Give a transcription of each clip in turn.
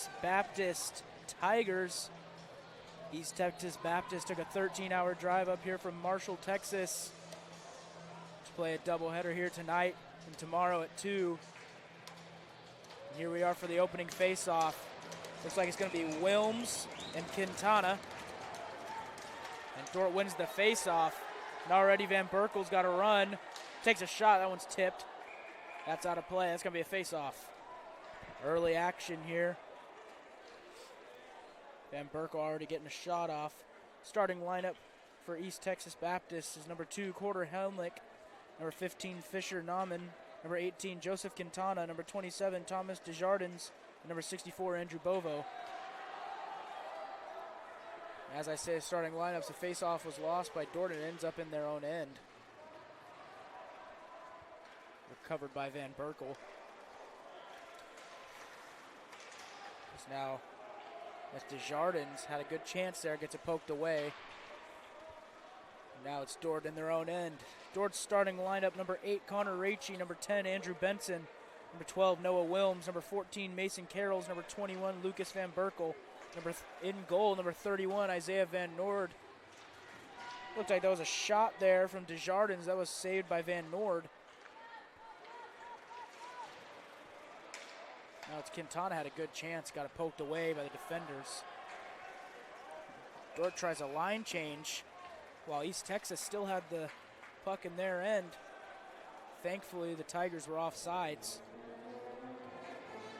Texas Baptist Tigers. East Texas Baptist took a 13-hour drive up here from Marshall, Texas to play a doubleheader here tonight and tomorrow at 2. And here we are for the opening face-off. Looks like it's going to be Wilms and Quintana. And Dordt wins the face-off. And already Van Berkel's got a run. Takes a shot. That one's tipped. That's out of play. That's going to be a face-off. Early action here. Van Berkel already getting a shot off. Starting lineup for East Texas Baptist is number 2, Quarter Helmlich, number 15, Fisher Nauman, number 18, Joseph Quintana, number 27, Thomas Desjardins, and number 64, Andrew Bovo. As I say, starting lineups, the face-off was lost by Dordt and ends up in their own end. Recovered by Van Berkel. It's now, as Desjardins had a good chance there, gets it poked away. Now it's Dordt in their own end. Dordt's starting lineup, number 8, Connor Raichie, number 10, Andrew Benson, number 12, Noah Wilms, number 14, Mason Carrolls, number 21, Lucas Van Berkel, in goal, number 31, Isaiah Van Noord. Looked like that was a shot there from Desjardins. That was saved by Van Noord. Now it's Quintana, had a good chance, got it poked away by the defenders. Dordt tries a line change while East Texas still had the puck in their end. Thankfully, the Tigers were offsides.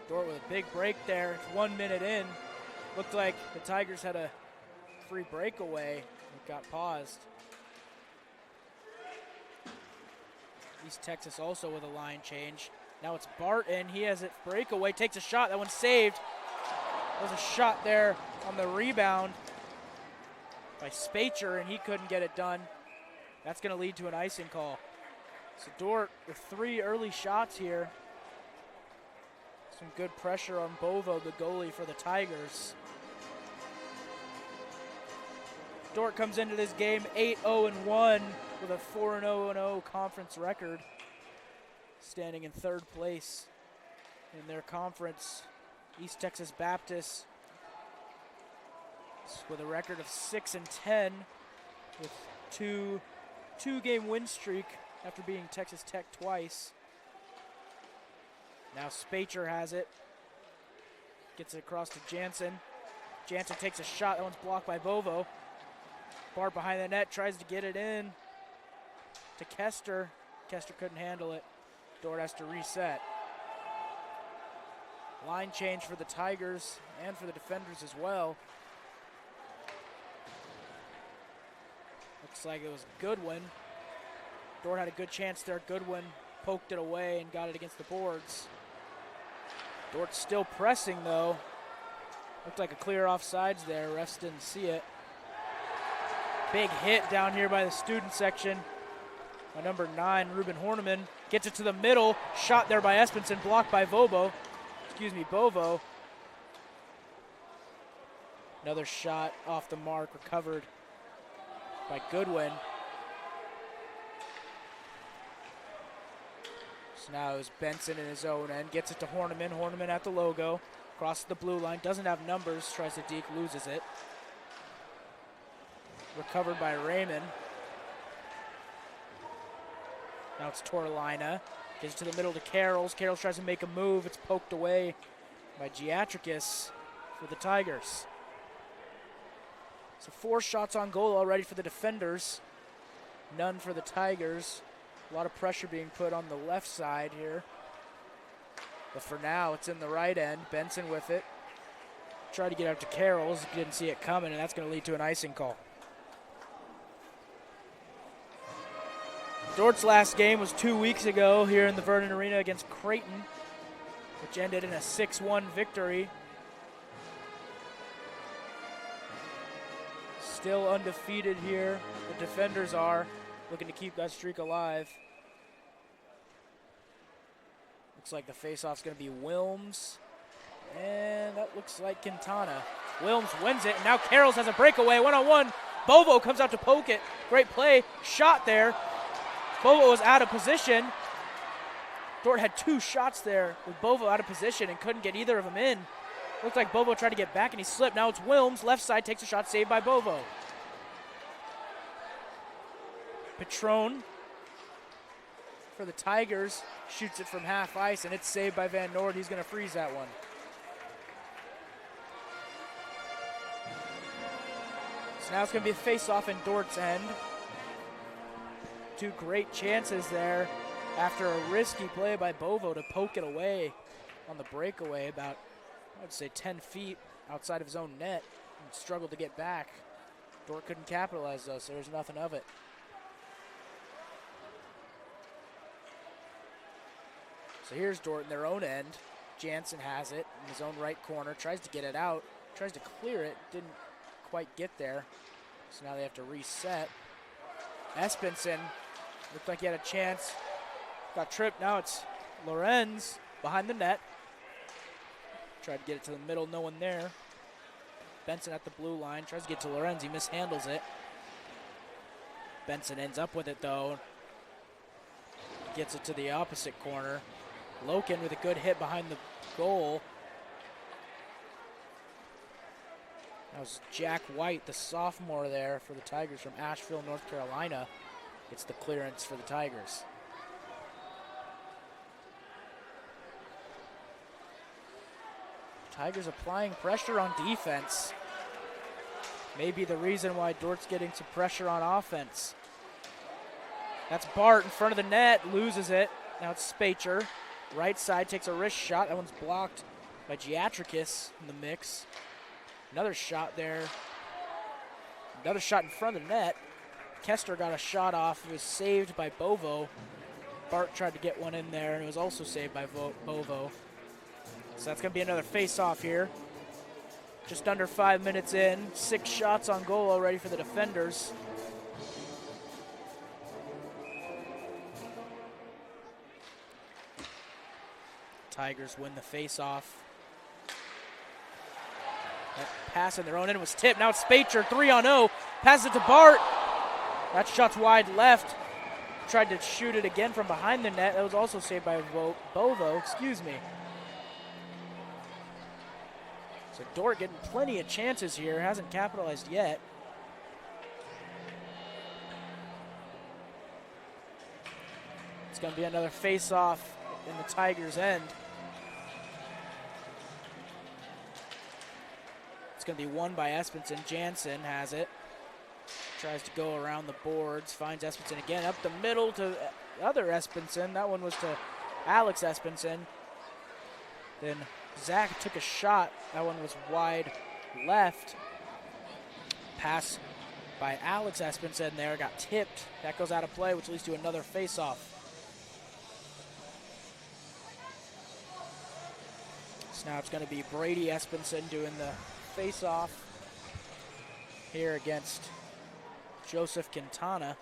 Dordt with a big break there. It's 1 minute in. Looked like the Tigers had a free breakaway. It got paused. East Texas also with a line change. Now it's Barton. He has it breakaway, takes a shot. That one's saved. There was a shot there on the rebound by Spacher, and he couldn't get it done. That's going to lead to an icing call. So Dordt with 3 early shots here. Some good pressure on Bovo, the goalie for the Tigers. Dordt comes into this game 8-0-1 with a 4-0-0 conference record, standing in 3rd place in their conference. East Texas Baptist with a record of 6-10 with two-game win streak after beating Texas Tech twice. Now Spacher has it. Gets it across to Jansen. Jansen takes a shot. That one's blocked by Bovo. Bart behind the net, tries to get it in to Kester. Kester couldn't handle it. Dordt has to reset. Line change for the Tigers and for the defenders as well. Looks like it was Goodwin. Dordt had a good chance there. Goodwin poked it away and got it against the boards. Dort's still pressing though. Looked like a clear offsides there. Refs didn't see it. Big hit down here by the student section. By number 9, Ruben Horneman. Gets it to the middle. Shot there by Espenson. Blocked by Bovo. Another shot off the mark. Recovered by Goodwin. So now it was Benson in his own end. Gets it to Horneman. Horneman at the logo. Crosses the blue line. Doesn't have numbers. Tries to deke. Loses it. Recovered by Raymond. Now it's Torlina. Gets to the middle to Carrolls. Carrolls tries to make a move. It's poked away by Giatrikis for the Tigers. So 4 shots on goal already for the defenders. None for the Tigers. A lot of pressure being put on the left side here. But for now, it's in the right end. Benson with it. Tried to get out to Carrolls. Didn't see it coming, and that's going to lead to an icing call. Dordt's last game was 2 weeks ago here in the Vernon Arena against Creighton, which ended in a 6-1 victory. Still undefeated here. The defenders are looking to keep that streak alive. Looks like the faceoff's going to be Wilms, and that looks like Quintana. Wilms wins it, and now Carrolls has a breakaway, 1-on-1. Bovo comes out to poke it. Great play, shot there. Bovo was out of position. Dordt had 2 shots there with Bovo out of position and couldn't get either of them in. Looked like Bovo tried to get back and he slipped. Now it's Wilms. Left side takes a shot, saved by Bovo. Patron for the Tigers shoots it from half ice, and it's saved by Van Noord. He's going to freeze that one. So now it's going to be a face-off in Dordt's end. Two great chances there after a risky play by Bovo to poke it away on the breakaway about, I would say, 10 feet outside of his own net and struggled to get back. Dordt couldn't capitalize, though, so there's nothing of it. So here's Dordt in their own end. Jansen has it in his own right corner, tries to get it out, tries to clear it, didn't quite get there. So now they have to reset. Espenson looked like he had a chance. Got tripped. Now it's Lorenz behind the net. Tried to get it to the middle, no one there. Benson at the blue line, tries to get to Lorenz, he mishandles it. Benson ends up with it though. Gets it to the opposite corner. Loken with a good hit behind the goal. That was Jack White, the sophomore there for the Tigers from Asheville, North Carolina. Gets the clearance for the Tigers. Tigers applying pressure on defense. Maybe the reason why Dordt's getting some pressure on offense. That's Bart in front of the net, loses it. Now it's Spacher. Right side takes a wrist shot. That one's blocked by Giatrikis in the mix. Another shot there. Another shot in front of the net. Kester got a shot off. It was saved by Bovo. Bart tried to get one in there, and it was also saved by Bovo. So that's going to be another face-off here. Just under 5 minutes in. 6 shots on goal already for the defenders. Tigers win the face-off. That pass in their own end was tipped. Now it's Spacher, 3-on-0. Passes it to Bart. That shot's wide left. Tried to shoot it again from behind the net. That was also saved by Bovo, excuse me. So Dordt getting plenty of chances here. Hasn't capitalized yet. It's going to be another face-off in the Tigers' end. It's going to be won by Espenson. Jansen has it. Tries to go around the boards. Finds Espenson again. Up the middle to the other Espenson. That one was to Alex Espenson. Then Zach took a shot. That one was wide left. Pass by Alex Espenson there. Got tipped. That goes out of play, which leads to another face-off. So now it's going to be Brady Espenson doing the face-off here against Joseph Quintana.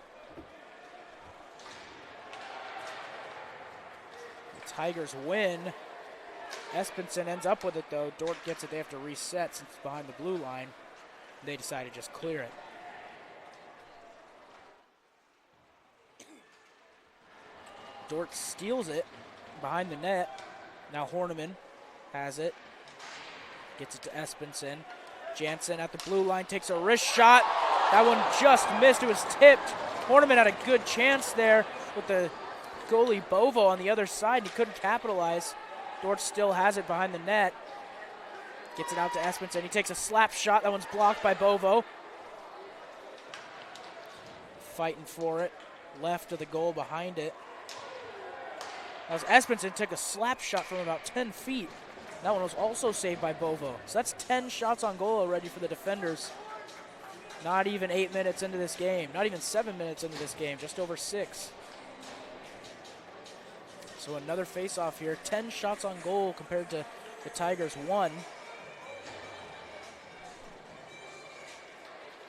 The Tigers win. Espenson ends up with it though. Dordt gets it. They have to reset since it's behind the blue line. They decide to just clear it. Dordt steals it behind the net. Now Horneman has it. Gets it to Espenson. Jansen at the blue line takes a wrist shot. That one just missed. It was tipped. Horneman had a good chance there with the goalie Bovo on the other side. He couldn't capitalize. Dordt still has it behind the net. Gets it out to Espenson. He takes a slap shot. That one's blocked by Bovo. Fighting for it. Left of the goal behind it. That was Espenson took a slap shot from about 10 feet. That one was also saved by Bovo. So that's 10 shots on goal already for the defenders. Not even 8 minutes into this game. Not even 7 minutes into this game. Just over 6. So another face-off here. 10 shots on goal compared to the Tigers' 1.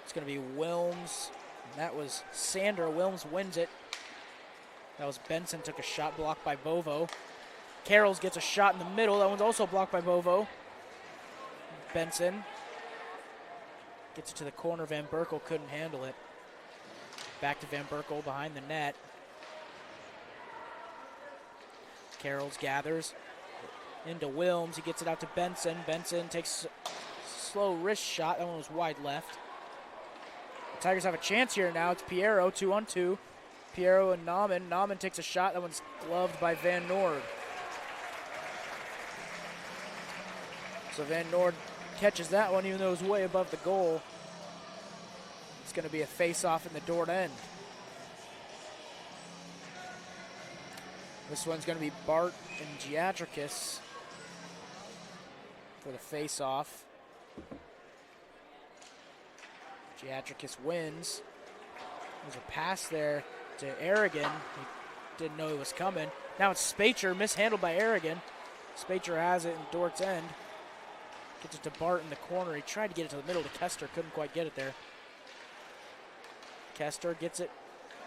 It's going to be Wilms. And that was Sander. Wilms wins it. That was Benson. Took a shot blocked by Bovo. Carrolls gets a shot in the middle. That one's also blocked by Bovo. Benson gets it to the corner. Van Berkel couldn't handle it. Back to Van Berkel behind the net. Carrolls gathers. into Wilms. He gets it out to Benson. Benson takes a slow wrist shot. That one was wide left. The Tigers have a chance here now. It's Piero, 2-on-2. Piero and Nauman. Nauman takes a shot. That one's gloved by Van Noord. So Van Noord catches that one even though it was way above the goal. It's going to be a face-off in the Dordt end. This one's going to be Bart and Giatrikis for the face-off. Giatrikis wins. There's a pass there to Aragon. He didn't know he was coming. Now it's Spacher, mishandled by Aragon. Spacher has it in Dordt's end. Gets it to Bart in the corner. He tried to get it to the middle to Kester, couldn't quite get it there. Kester gets it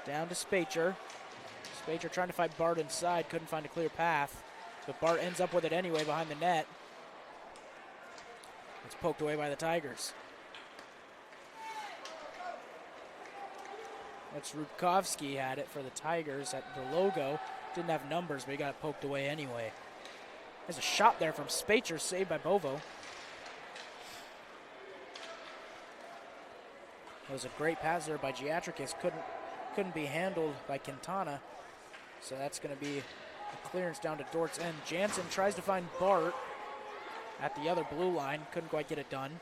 down to Spacher. Spacher trying to fight Bart inside, couldn't find a clear path. But Bart ends up with it anyway behind the net. It's poked away by the Tigers. That's Rubkovsky had it for the Tigers at the logo. Didn't have numbers, but he got it poked away anyway. There's a shot there from Spacher, saved by Bovo. It was a great pass there by Giatrikis. Couldn't be handled by Quintana. So that's going to be a clearance down to Dordt's end. Jansen tries to find Bart at the other blue line. Couldn't quite get it done.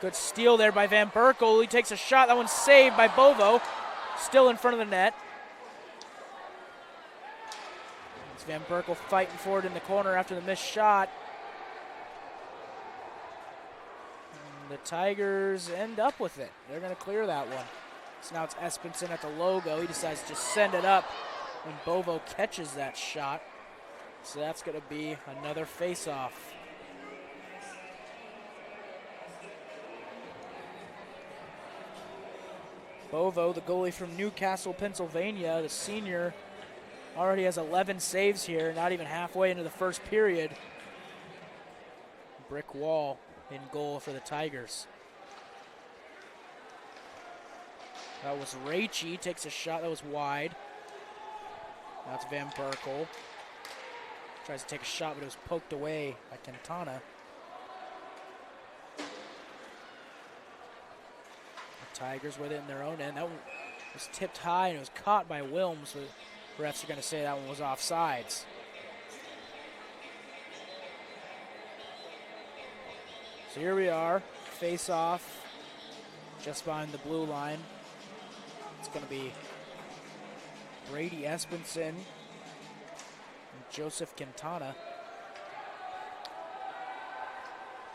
Good steal there by Van Berkel. He takes a shot. That one's saved by Bovo. Still in front of the net. It's Van Berkel fighting forward in the corner after the missed shot. And the Tigers end up with it. They're going to clear that one. So now it's Espenson at the logo. He decides to send it up when Bovo catches that shot. So that's going to be another face-off. Bovo, the goalie from Newcastle, Pennsylvania, the senior, already has 11 saves here, not even halfway into the first period. Brick wall in goal for the Tigers. That was Raichi, takes a shot that was wide. That's Van Berkel. Tries to take a shot, but it was poked away by Quintana. The Tigers with it in their own end. That one was tipped high and it was caught by Wilms. So the refs are going to say that one was offsides. So here we are, face off, just behind the blue line. It's going to be Brady Espenson and Joseph Quintana.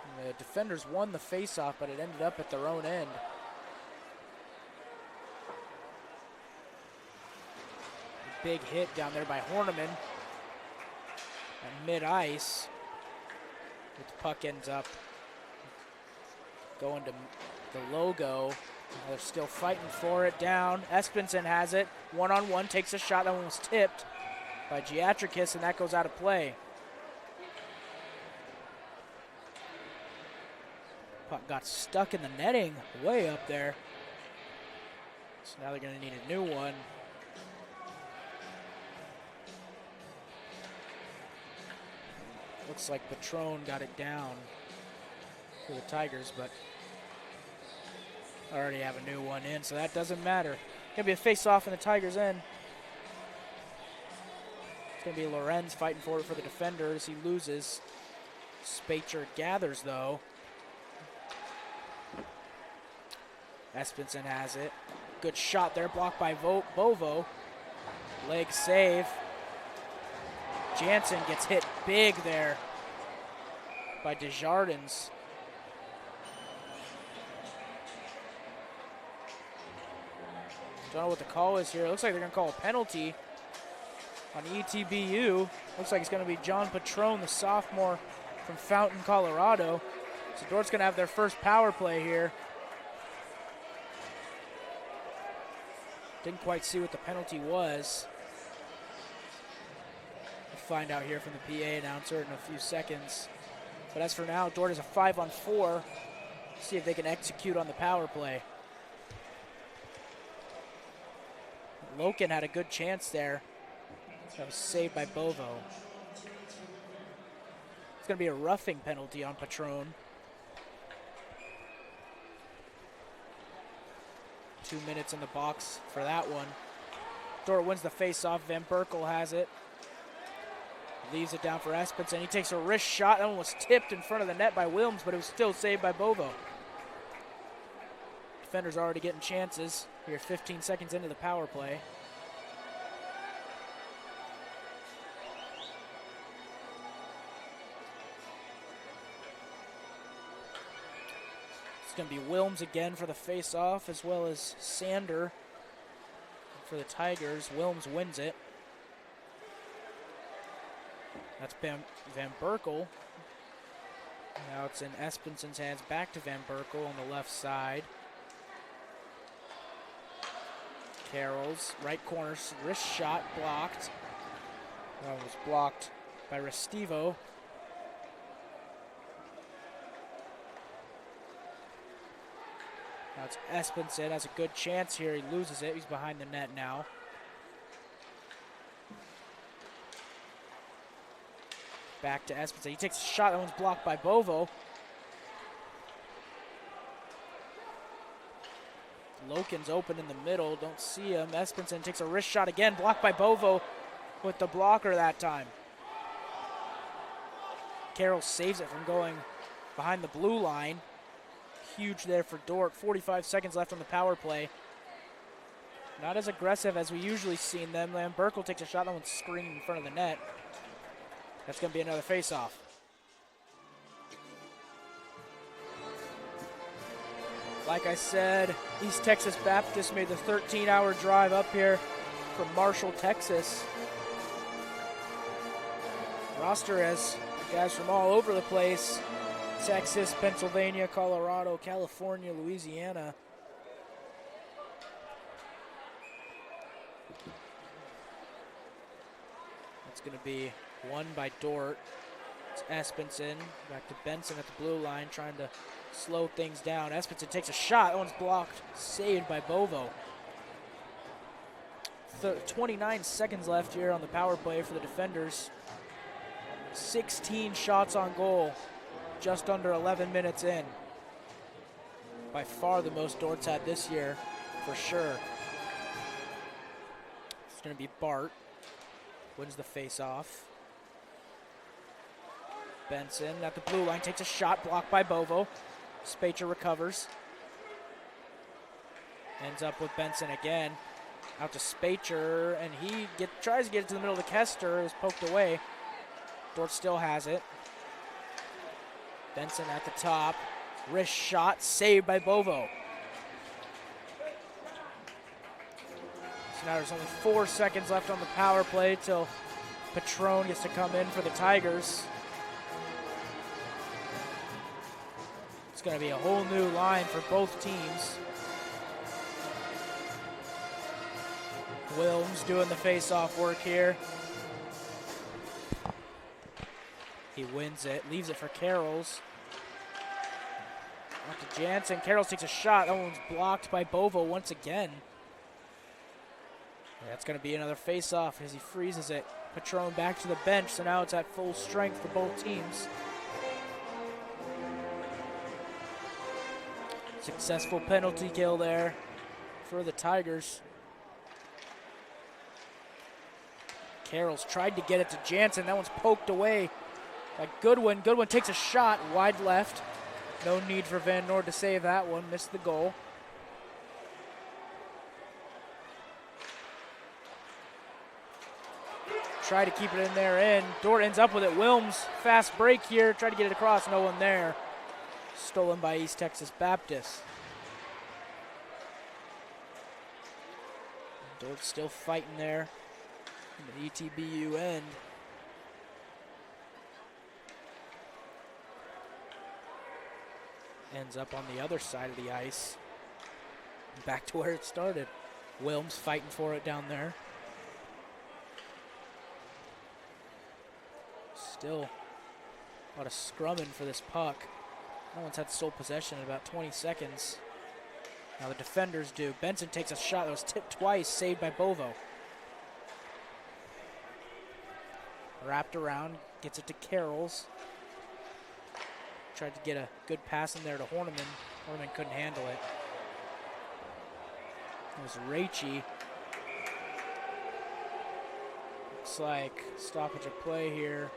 And the defenders won the face-off, but it ended up at their own end. A big hit down there by Horneman at mid-ice. The puck ends up going to the logo. They're still fighting for it down. Espenson has it. One-on-one, takes a shot. That one was tipped by Giatrikis, and that goes out of play. Puck got stuck in the netting way up there. So now they're going to need a new one. Looks like Patron got it down for the Tigers, but I already have a new one in, so that doesn't matter. It's going to be a face-off in the Tigers' end. It's going to be Lorenz fighting for it for the defenders. He loses. Spacher gathers, though. Espenson has it. Good shot there, blocked by Bovo. Leg save. Jansen gets hit big there by Desjardins. Don't know what the call is here. It looks like they're going to call a penalty on ETBU. Looks like it's going to be John Patron, the sophomore from Fountain, Colorado. So Dordt's going to have their first power play here. Didn't quite see what the penalty was. We'll find out here from the PA announcer in a few seconds. But as for now, Dordt is a 5-on-4. See if they can execute on the power play. Loken had a good chance there. That was saved by Bovo. It's going to be a roughing penalty on Patron. 2 minutes in the box for that one. Dordt wins the face-off. Van Berkel has it. Leaves it down for Espenson. He takes a wrist shot. That one was tipped in front of the net by Wilms, but it was still saved by Bovo. Defenders already getting chances. Here, 15 seconds into the power play. It's going to be Wilms again for the face-off, as well as Sander for the Tigers. Wilms wins it. That's Van Berkel. Now it's in Espenson's hands, back to Van Berkel on the left side. Carroll's right corner, wrist shot blocked. That was blocked by Restivo. Now it's Espenson, has a good chance here. He loses it, he's behind the net now. Back to Espenson, he takes a shot, that one's blocked by Bovo. Loken's open in the middle, don't see him. Espenson takes a wrist shot again, blocked by Bovo with the blocker that time. Carroll saves it from going behind the blue line. Huge there for Dordt. 45 seconds left on the power play. Not as aggressive as we usually see them. Van Berkel takes a shot, that one's screened in front of the net. That's going to be another face-off. Like I said, East Texas Baptist made the 13-hour drive up here from Marshall, Texas. Roster has guys from all over the place. Texas, Pennsylvania, Colorado, California, Louisiana. That's going to be won by Dordt. It's Espenson, back to Benson at the blue line, trying to slow things down. Espenson takes a shot, that one's blocked, saved by Bovo. 29 seconds left here on the power play for the defenders. 16 shots on goal, just under 11 minutes in. By far the most Dordt's had this year, for sure. It's going to be Bart, wins the face-off. Benson at the blue line takes a shot, blocked by Bovo. Spacher recovers. Ends up with Benson again. Out to Spacher, and he tries to get it to the middle of the Kester. It was poked away. Dordt still has it. Benson at the top. Wrist shot, saved by Bovo. So now there's only 4 seconds left on the power play till Patron gets to come in for the Tigers. It's going to be a whole new line for both teams. Wilms doing the face-off work here. He wins it, leaves it for Carrolls. Out to Jansen. Carrolls takes a shot. That one's blocked by Bovo once again. That's going to be another face-off as he freezes it. Patron back to the bench, so now it's at full strength for both teams. Successful penalty kill there for the Tigers. Carroll's tried to get it to Jansen. That one's poked away by Goodwin. Goodwin takes a shot wide left. No need for Van Noord to save that one. Missed the goal. Try to keep it in there, in. Dordt ends up with it. Wilms, fast break here. Try to get it across. No one there. Stolen by East Texas Baptist. Dordt still fighting there in the ETBU end. Ends up on the other side of the ice. Back to where it started. Wilms fighting for it down there. Still a lot of scrumming for this puck. No one's had sole possession in about 20 seconds. Now the defenders do. Benson takes a shot that was tipped twice, saved by Bovo. Wrapped around, gets it to Carrolls. Tried to get a good pass in there to Horniman. Horniman couldn't handle it. It was Raichi. Looks like stoppage of play here.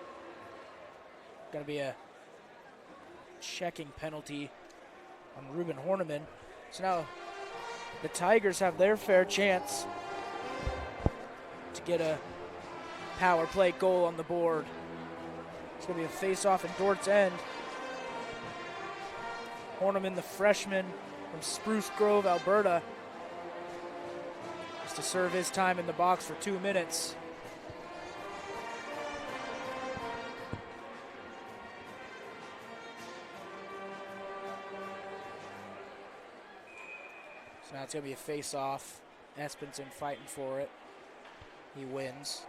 Going to be a checking penalty on Ruben Horniman. So now the Tigers have their fair chance to get a power play goal on the board. It's going to be a face-off in Dordt's end. Horniman, the freshman from Spruce Grove, Alberta, has to serve his time in the box for 2 minutes. So now it's going to be a face-off. Espenson fighting for it. He wins.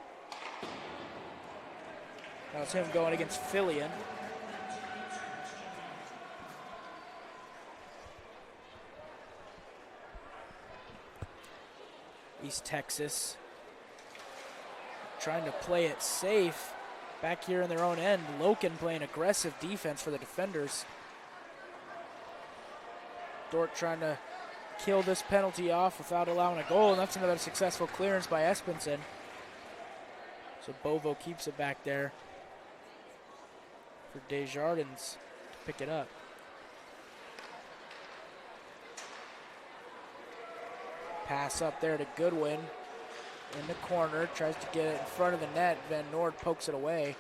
Now it's him going against Fillion. East Texas trying to play it safe back here in their own end. Loken playing aggressive defense for the defenders. Dordt trying to kill this penalty off without allowing a goal, and that's another successful clearance by Espenson. So Bovo keeps it back there for Desjardins to pick it up. Pass up there to Goodwin in the corner, tries to get it in front of the net. Van Noord pokes it away.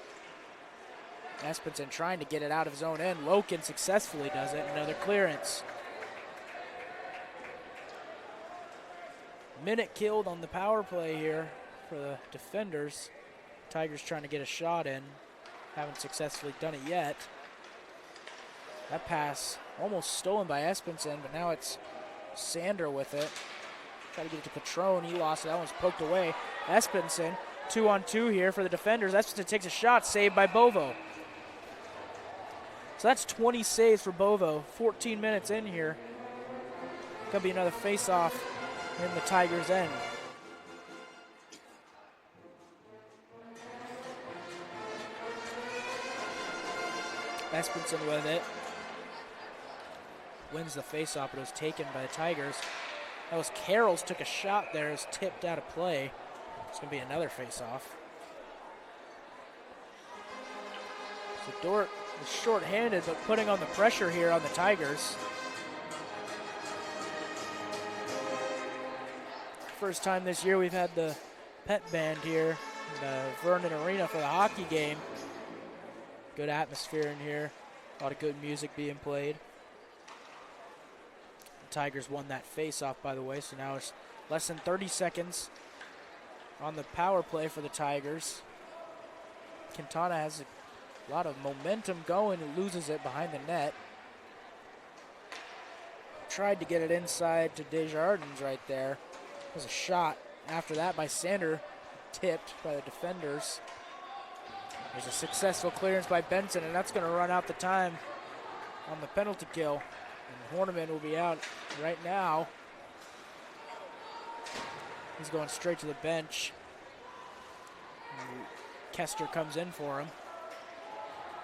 Espenson trying to get it out of his own end. Loken successfully does it. Another clearance. Minute killed on the power play here for the defenders. Tigers trying to get a shot in. Haven't successfully done it yet. That pass almost stolen by Espenson, but now it's Sander with it. Try to get it to Patron. He lost it. That one's poked away. Espenson, 2-on-2 here for the defenders. Espenson takes a shot, saved by Bovo. So that's 20 saves for Bovo. 14 minutes in here. Gonna be another face-off in the Tigers' end. Espenson with it. Wins the face-off, but it was taken by the Tigers. That was Carrolls took a shot there. It was tipped out of play. It's going to be another face-off. So Dordt is short-handed, but putting on the pressure here on the Tigers. First time this year we've had the pet band here in the Vernon Arena for the hockey game. Good atmosphere in here. A lot of good music being played. The Tigers won that face-off, by the way, so now it's less than 30 seconds on the power play for the Tigers. Quintana has a lot of momentum going and loses it behind the net. Tried to get it inside to Desjardins right there. There's a shot after that by Sander, tipped by the defenders. There's a successful clearance by Benson, and that's going to run out the time on the penalty kill. And Horniman will be out right now. He's going straight to the bench. And Kester comes in for him.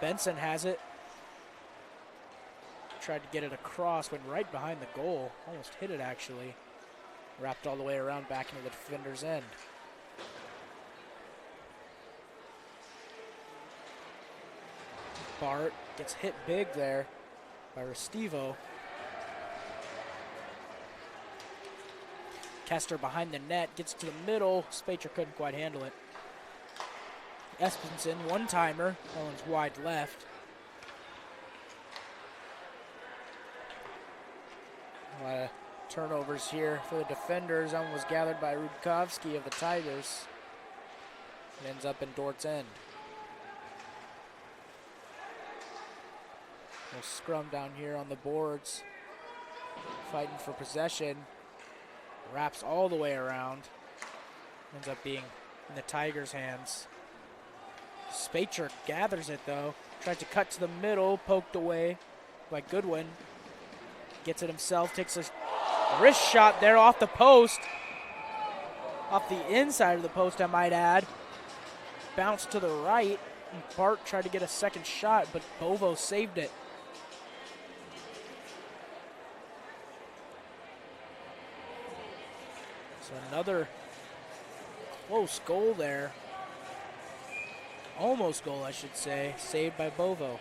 Benson has it. Tried to get it across, went right behind the goal. Almost hit it, actually. Wrapped all the way around back into the defender's end. Bart gets hit big there by Restivo. Kester behind the net, gets to the middle. Spacher couldn't quite handle it. Espenson, one-timer. That one's wide left. A lot of turnovers here for the defenders. That one was gathered by Rudkovsky of the Tigers. It ends up in Dordt's end. No scrum down here on the boards. Fighting for possession. Wraps all the way around. Ends up being in the Tigers' hands. Spacher gathers it though. Tries to cut to the middle, poked away by Goodwin. Gets it himself, takes a wrist shot there off the post. Off the inside of the post, I might add. bounced to the right. And Bart tried to get a second shot, but Bovo saved it. So another close goal there. Almost goal, I should say. Saved by Bovo.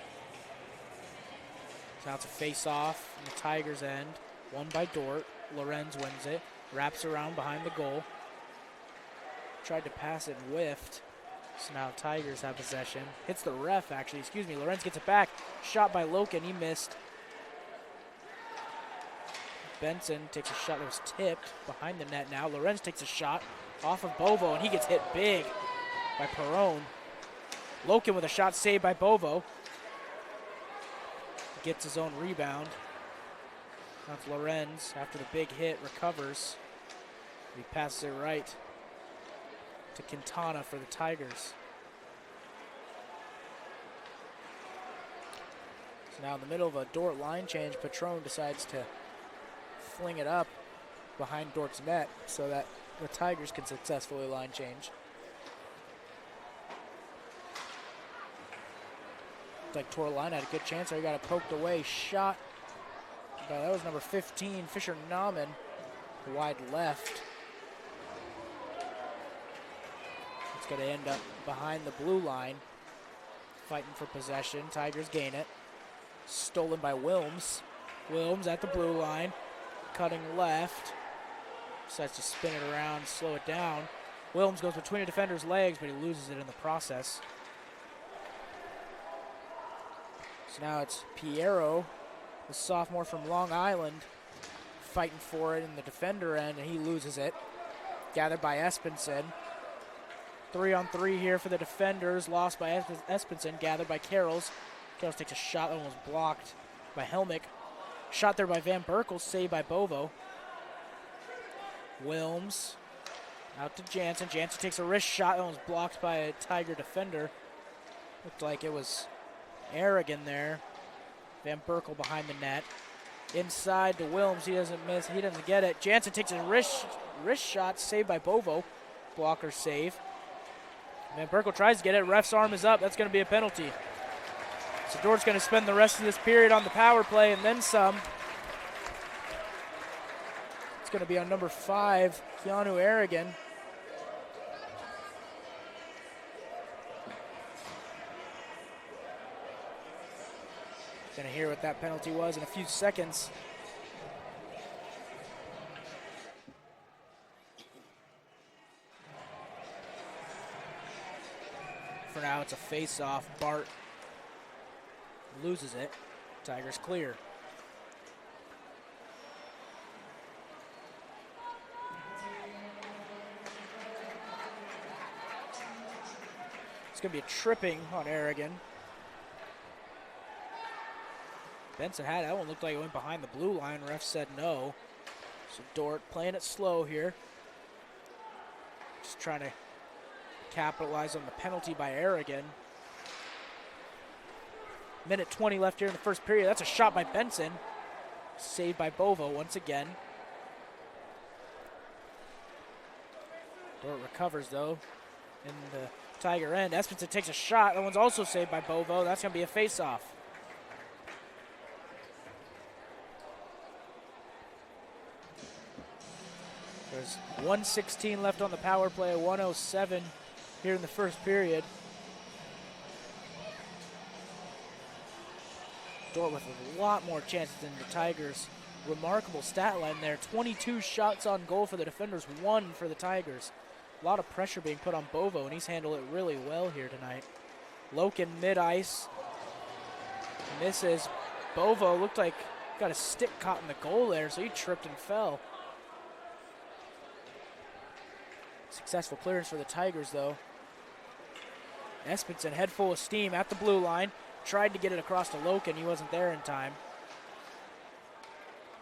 So now it's a face-off on the Tigers' end. Won by Dordt. Lorenz wins it. Wraps around behind the goal. Tried to pass it and whiffed. So now Tigers have possession. Hits the ref, actually. Excuse me. Lorenz gets it back. Shot by Loken. He missed. Benson takes a shot that was tipped behind the net now. Lorenz takes a shot off of Bovo, and he gets hit big by Perron. Loken with a shot saved by Bovo. Gets his own rebound. Now it's Lorenz after the big hit, recovers. He passes it right to Quintana for the Tigers. So now in the middle of a Dordt line change, Patron decides to fling it up behind Dort's net so that the Tigers can successfully line change. Looks like Torline had a good chance there. He got it poked away. Shot. That was number 15, Fisher Nauman, wide left. It's going to end up behind the blue line. Fighting for possession. Tigers gain it. Stolen by Wilms. Wilms at the blue line. Cutting left. Decides to spin it around, slow it down. Wilms goes between a defender's legs, but he loses it in the process. So now it's Piero, the sophomore from Long Island, fighting for it in the defender end, and he loses it. Gathered by Espenson. 3-on-3 here for the defenders. Lost by Espenson. Gathered by Carrols. Carrols takes a shot that was blocked by Helmick. Shot there by Van Berkel. Saved by Bovo. Wilms out to Jansen. Jansen takes a wrist shot that was blocked by a Tiger defender. Looked like it was Aragon there. Van Berkel behind the net. Inside to Wilms. He doesn't miss. He doesn't get it. Jansen takes a wrist shot. Saved by Bovo. Blocker save. Van Berkel tries to get it. Ref's arm is up. That's going to be a penalty. So Dordt's going to spend the rest of this period on the power play and then some. It's going to be on number 5, Keanu Aragon. Going to hear what that penalty was in a few seconds. For now, it's a face-off. Bart loses it. Tigers clear. It's going to be a tripping on Aragon. Benson had it. That one looked like it went behind the blue line. Ref said no. So Dordt playing it slow here. Just trying to capitalize on the penalty by Aragon. Minute 20 left here in the first period. That's a shot by Benson. Saved by Bovo once again. Dordt recovers though in the Tiger end. Espenson takes a shot. That one's also saved by Bovo. That's going to be a face-off. There's 1:16 left on the power play, 1:07 here in the first period. Dordt with a lot more chances than the Tigers. Remarkable stat line there. 22 shots on goal for the defenders, 1 for the Tigers. A lot of pressure being put on Bovo, and he's handled it really well here tonight. Loken mid-ice. Misses. Bovo looked like got a stick caught in the goal there, so he tripped and fell. Successful clearance for the Tigers, though. Espenson, head full of steam at the blue line. Tried to get it across to Loken. He wasn't there in time.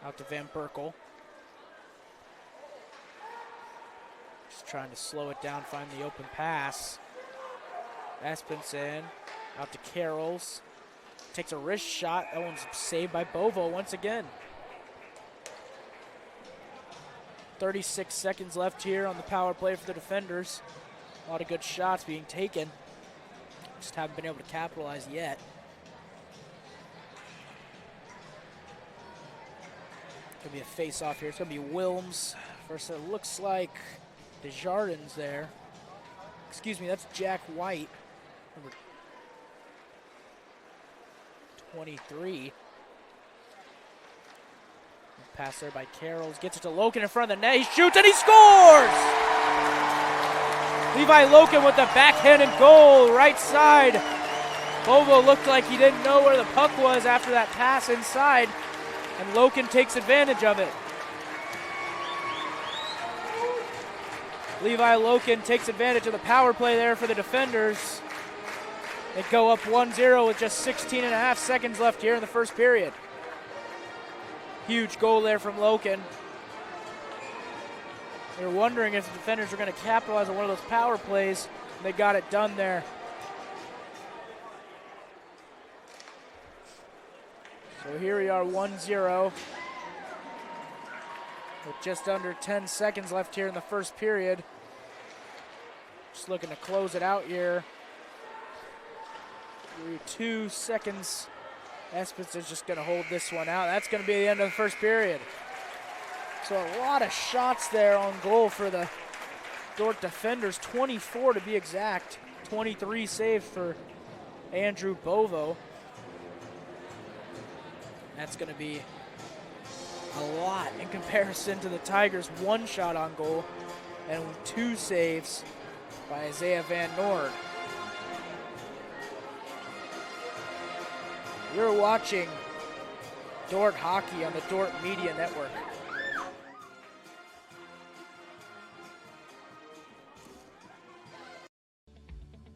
Out to Van Berkel. Just trying to slow it down, find the open pass. Espenson out to Carrols. Takes a wrist shot. That one's saved by Bovo once again. 36 seconds left here on the power play for the defenders. A lot of good shots being taken. Just haven't been able to capitalize yet. Gonna be a face-off here. It's gonna be Wilms versus, it looks like Desjardins there. Excuse me, that's Jack White, number 23. Pass there by Carrolls, gets it to Loken in front of the net. He shoots and he scores! Levi Loken with the backhanded goal, right side. Bovo looked like he didn't know where the puck was after that pass inside, and Loken takes advantage of it. Levi Loken takes advantage of the power play there for the defenders. They go up 1-0 with just 16 and a half seconds left here in the first period. Huge goal there from Loken. They were wondering if the defenders were going to capitalize on one of those power plays, and they got it done there. So here we are, 1-0. With just under 10 seconds left here in the first period. Just looking to close it out here. 2 seconds. Espens is just going to hold this one out. That's going to be the end of the first period. So a lot of shots there on goal for the Dordt defenders, 24 to be exact. 23 saved for Andrew Bovo. That's going to be a lot in comparison to the Tigers' 1 shot on goal and 2 saves by Isaiah Van Noord. You're watching Dordt Hockey on the Dordt Media Network.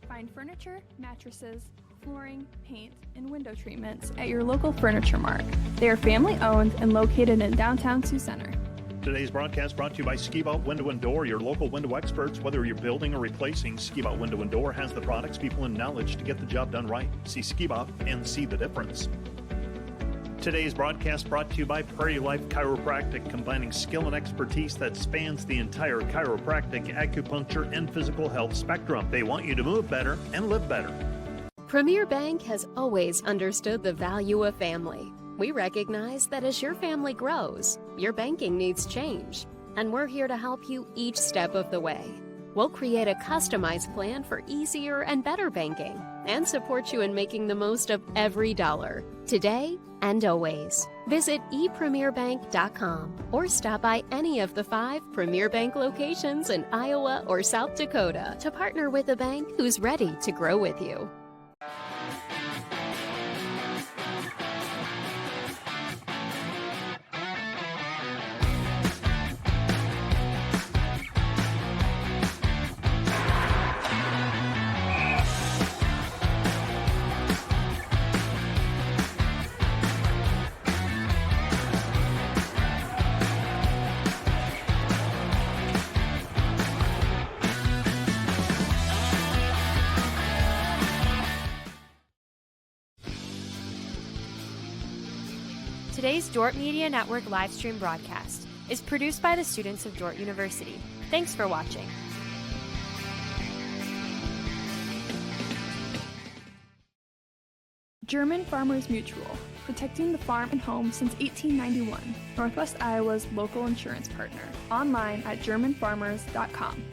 Find furniture, mattresses, flooring, paint, and window treatments at your local Furniture Mart. They are family-owned and located in downtown Sioux Center. Today's broadcast brought to you by Ski-Bout Window and Door, your local window experts. Whether you're building or replacing, Ski-Bout Window and Door has the products, people, and knowledge to get the job done right. See Ski-Bout and see the difference. Today's broadcast brought to you by Prairie Life Chiropractic, combining skill and expertise that spans the entire chiropractic, acupuncture, and physical health spectrum. They want you to move better and live better. Premier Bank has always understood the value of family. We recognize that as your family grows, your banking needs change, and we're here to help you each step of the way. We'll create a customized plan for easier and better banking and support you in making the most of every dollar, today and always. Visit epremierbank.com or stop by any of the 5 Premier Bank locations in Iowa or South Dakota to partner with a bank who's ready to grow with you. Today's Dordt Media Network livestream broadcast is produced by the students of Dordt University. Thanks for watching. German Farmers Mutual, protecting the farm and home since 1891. Northwest Iowa's local insurance partner. Online at germanfarmers.com.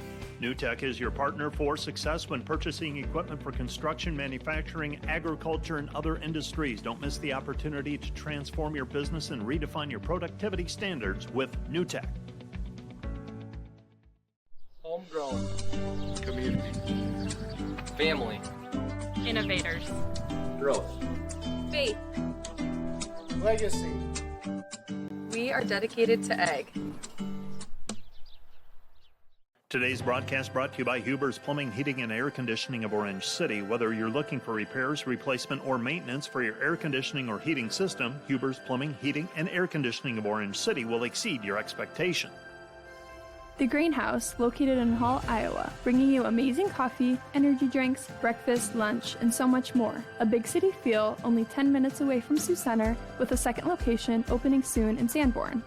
NewTek is your partner for success when purchasing equipment for construction, manufacturing, agriculture, and other industries. Don't miss the opportunity to transform your business and redefine your productivity standards with NewTek. Homegrown. Community. Family. Innovators. Growth. Faith. Legacy. We are dedicated to egg. Today's broadcast brought to you by Huber's Plumbing, Heating, and Air Conditioning of Orange City. Whether you're looking for repairs, replacement, or maintenance for your air conditioning or heating system, Huber's Plumbing, Heating, and Air Conditioning of Orange City will exceed your expectation. The Greenhouse, located in Hall, Iowa, bringing you amazing coffee, energy drinks, breakfast, lunch, and so much more. A big city feel, only 10 minutes away from Sioux Center, with a second location opening soon in Sanborn.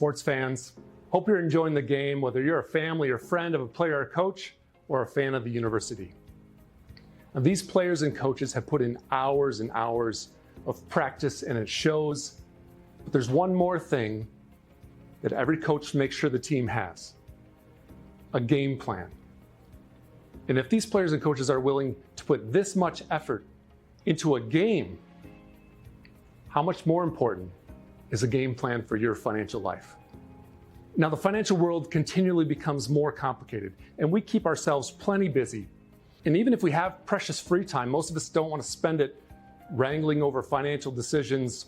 Sports fans, hope you're enjoying the game, whether you're a family or friend of a player or coach, or a fan of the university. Now, these players and coaches have put in hours and hours of practice, and it shows. But there's one more thing that every coach makes sure the team has: a game plan. And if these players and coaches are willing to put this much effort into a game, how much more important is a game plan for your financial life? Now, the financial world continually becomes more complicated, and we keep ourselves plenty busy. And even if we have precious free time, most of us don't want to spend it wrangling over financial decisions,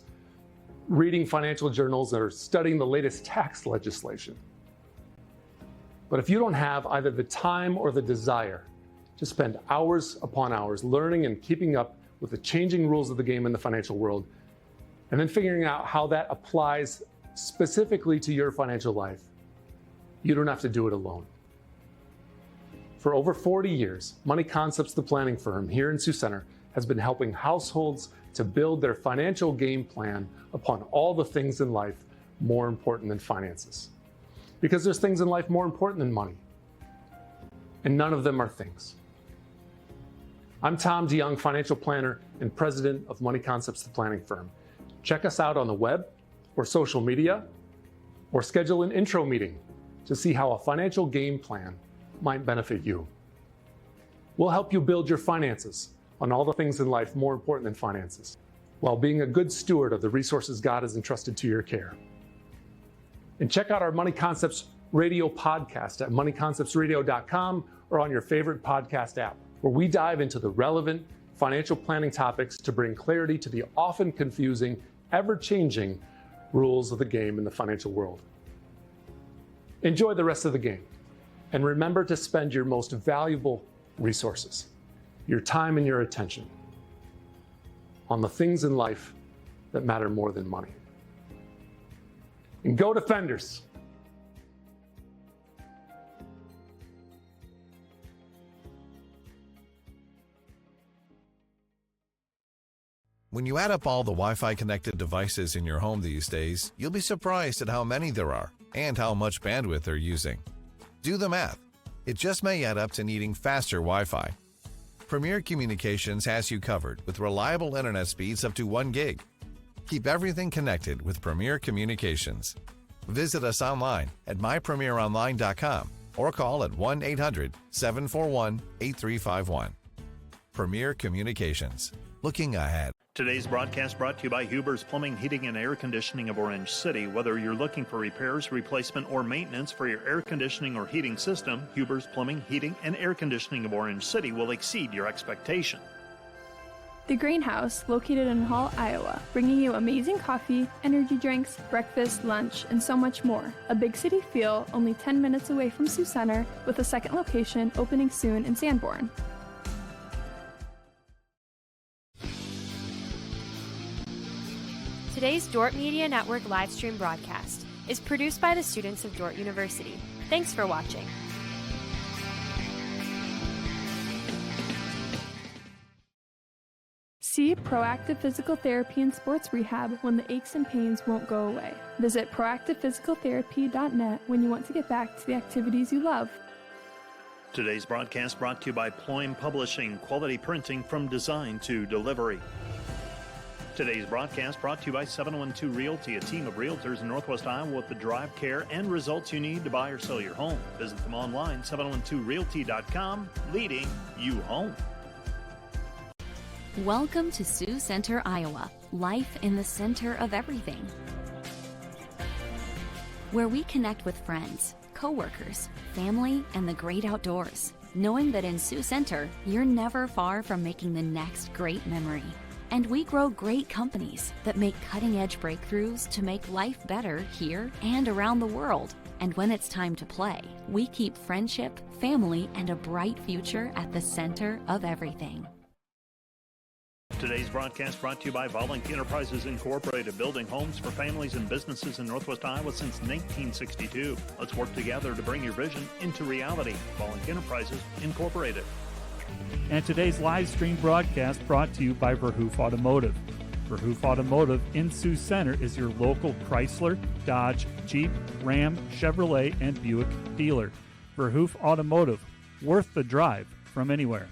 reading financial journals, or studying the latest tax legislation. But if you don't have either the time or the desire to spend hours upon hours learning and keeping up with the changing rules of the game in the financial world, and then figuring out how that applies specifically to your financial life, you don't have to do it alone. For over 40 years, Money Concepts, the planning firm here in Sioux Center, has been helping households to build their financial game plan upon all the things in life more important than finances. Because there's things in life more important than money, and none of them are things. I'm Tom DeYoung, financial planner and president of Money Concepts, the planning firm. Check us out on the web or social media, or schedule an intro meeting to see how a financial game plan might benefit you. We'll help you build your finances on all the things in life more important than finances, while being a good steward of the resources God has entrusted to your care. And check out our Money Concepts radio podcast at moneyconceptsradio.com or on your favorite podcast app, where we dive into the relevant financial planning topics to bring clarity to the often confusing, ever-changing rules of the game in the financial world. Enjoy the rest of the game, and remember to spend your most valuable resources, your time and your attention, on the things in life that matter more than money. And go Defenders! When you add up all the Wi-Fi connected devices in your home these days, you'll be surprised at how many there are and how much bandwidth they're using. Do the math. It just may add up to needing faster Wi-Fi. Premier Communications has you covered with reliable internet speeds up to 1 gig. Keep everything connected with Premier Communications. Visit us online at mypremieronline.com or call at 1-800-741-8351. Premier Communications. Looking ahead. Today's broadcast brought to you by Huber's Plumbing, Heating, and Air Conditioning of Orange City. Whether you're looking for repairs, replacement, or maintenance for your air conditioning or heating system, Huber's Plumbing, Heating, and Air Conditioning of Orange City will exceed your expectation. The Greenhouse, located in Hall, Iowa, bringing you amazing coffee, energy drinks, breakfast, lunch, and so much more. A big city feel, only 10 minutes away from Sioux Center, with a second location opening soon in Sanborn. Today's Dordt Media Network livestream broadcast is produced by the students of Dordt University. Thanks for watching. See Proactive Physical Therapy and Sports Rehab when the aches and pains won't go away. Visit proactivephysicaltherapy.net when you want to get back to the activities you love. Today's broadcast brought to you by Ployne Publishing, quality printing from design to delivery. Today's broadcast brought to you by 712 Realty, a team of realtors in Northwest Iowa with the drive, care, and results you need to buy or sell your home. Visit them online, 712realty.com, leading you home. Welcome to Sioux Center, Iowa, life in the center of everything, where we connect with friends, coworkers, family, and the great outdoors, knowing that in Sioux Center, you're never far from making the next great memory. And we grow great companies that make cutting-edge breakthroughs to make life better here and around the world. And when it's time to play, we keep friendship, family, and a bright future at the center of everything. Today's broadcast brought to you by Volink Enterprises Incorporated, building homes for families and businesses in Northwest Iowa since 1962. Let's work together to bring your vision into reality. Volink Enterprises Incorporated. And today's live stream broadcast brought to you by Verhoof Automotive. Verhoof Automotive in Sioux Center is your local Chrysler, Dodge, Jeep, Ram, Chevrolet, and Buick dealer. Verhoof Automotive, worth the drive from anywhere.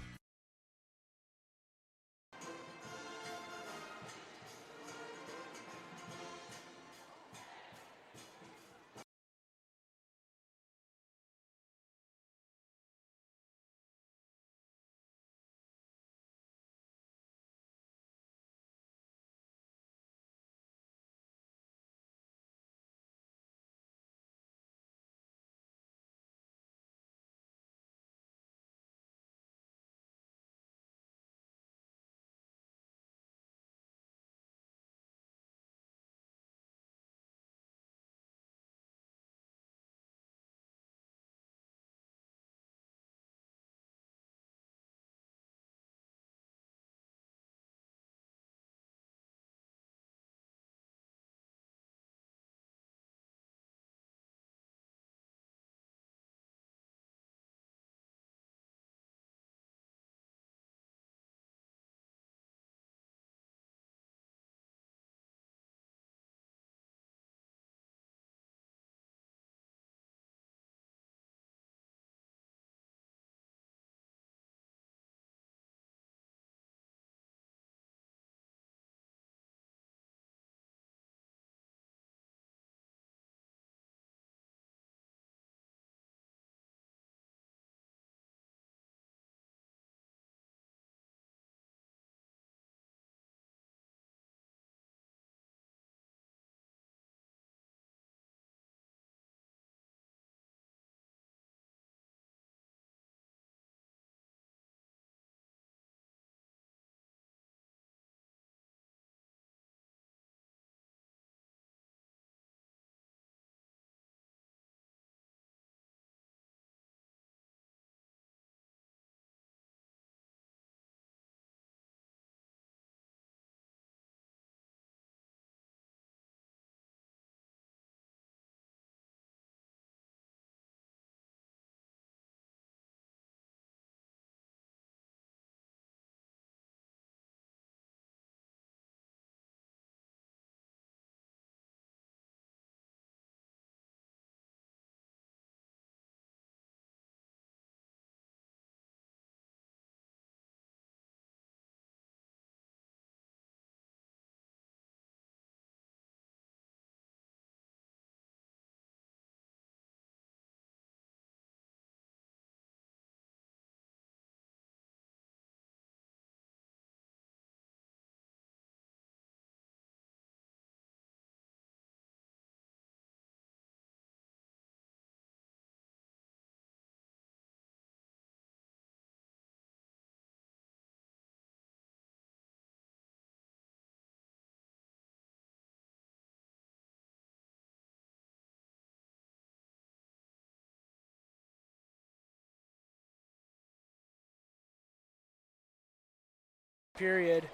Period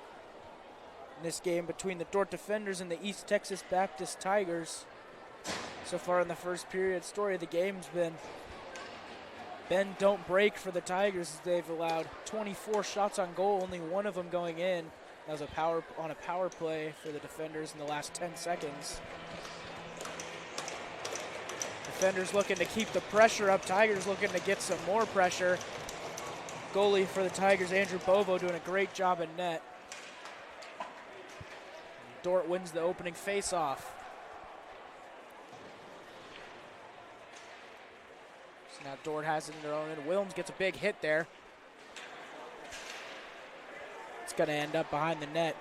in this game between the Dordt Defenders and the East Texas Baptist Tigers. So far in the first period, story of the game's been bend don't break for the Tigers as they've allowed 24 shots on goal, only one of them going in. That was on a power play for the Defenders in the last 10 seconds. Defenders looking to keep the pressure up, Tigers looking to get some more pressure. Goalie for the Tigers, Andrew Bovo, doing a great job in net. Dordt wins the opening face-off. So now Dordt has it in their own end. Wilms gets a big hit there. It's going to end up behind the net.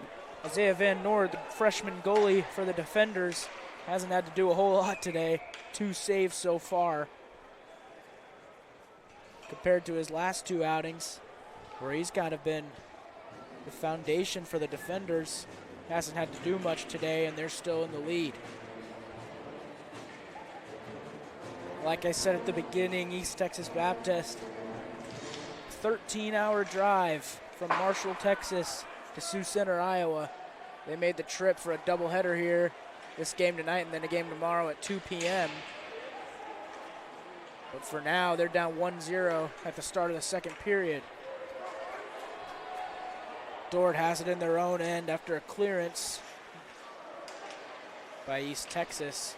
Isaiah Van Noord, the freshman goalie for the Defenders, hasn't had to do a whole lot today. 2 saves so far, compared to his last 2 outings, where he's kind of been the foundation for the Defenders. Hasn't had to do much today, and they're still in the lead. Like I said at the beginning, East Texas Baptist, 13-hour drive from Marshall, Texas to Sioux Center, Iowa. They made the trip for a doubleheader here, this game tonight and then a game tomorrow at 2 p.m. But for now, they're down 1-0 at the start of the second period. Dordt has it in their own end after a clearance by East Texas.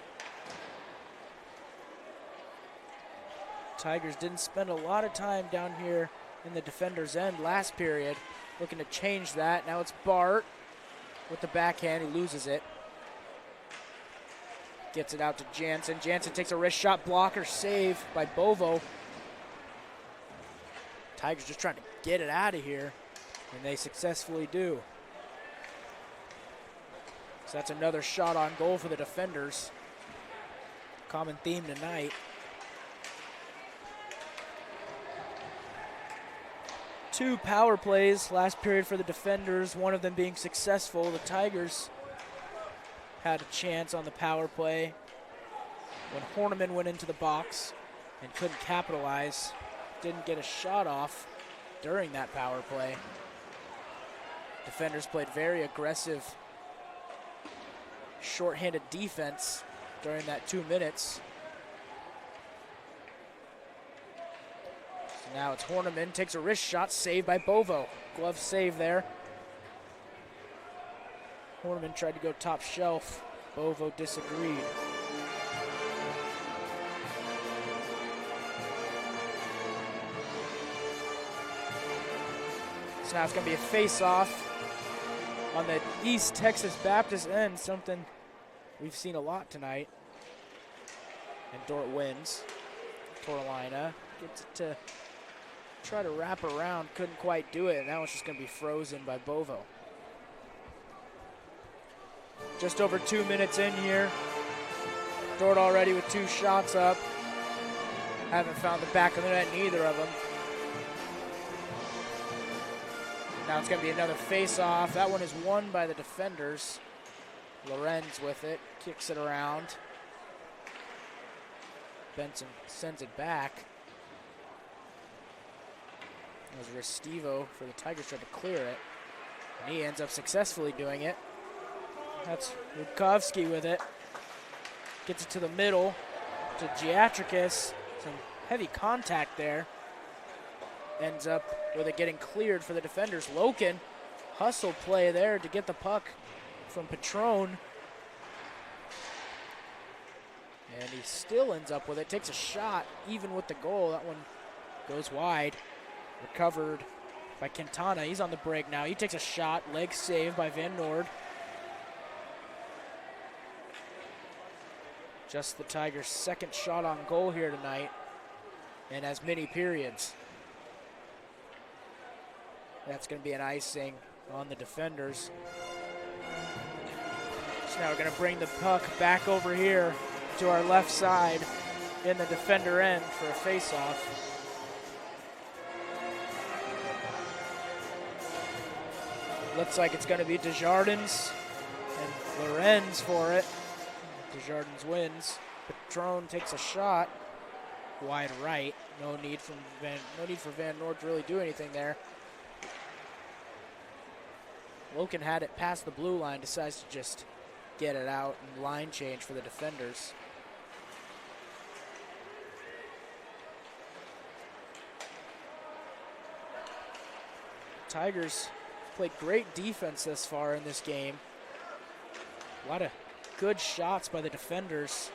Tigers didn't spend a lot of time down here in the defender's end last period. Looking to change that. Now it's Bart with the backhand. He loses it. Gets it out to Jansen. Jansen takes a wrist shot. Blocker save by Bovo. Tigers just trying to get it out of here, and they successfully do. So that's another shot on goal for the defenders. Common theme tonight. Two power plays last period for the defenders, one of them being successful. The Tigers had a chance on the power play when Horniman went into the box and couldn't capitalize. Didn't get a shot off during that power play. Defenders played very aggressive, short-handed defense during that 2 minutes. So now it's Horniman, takes a wrist shot, saved by Bovo. Glove save there. Horniman tried to go top shelf. Bovo disagreed. So now it's going to be a face-off on the East Texas Baptist end, something we've seen a lot tonight. And Dordt wins. Torlina gets it to try to wrap around, couldn't quite do it, and now it's just going to be frozen by Bovo. Just over 2 minutes in here. Dordt already with 2 shots up. Haven't found the back of the net, neither of them. Now it's going to be another face-off. That one is won by the defenders. Lorenz with it, kicks it around. Benson sends it back. That was Restivo for the Tigers, trying to clear it. And he ends up successfully doing it. That's Rudkovsky with it. Gets it to the middle to Giatrikis. Some heavy contact there. Ends up with it getting cleared for the defenders. Loken, hustle play there to get the puck from Patron. And he still ends up with it. Takes a shot even with the goal. That one goes wide. Recovered by Quintana. He's on the break now. He takes a shot. Leg saved by Van Noord. Just the Tigers' second shot on goal here tonight, and as many periods. That's going to be an icing on the defenders. So now we're going to bring the puck back over here to our left side in the defender end for a face-off. Looks like it's going to be Desjardins and Lorenz for it. Desjardins wins. Patron takes a shot wide right. No need for Van Noord to really do anything there. Loken had it past the blue line, decides to just get it out and line change for the defenders. Tigers played great defense thus far in this game. A lot of good shots by the defenders,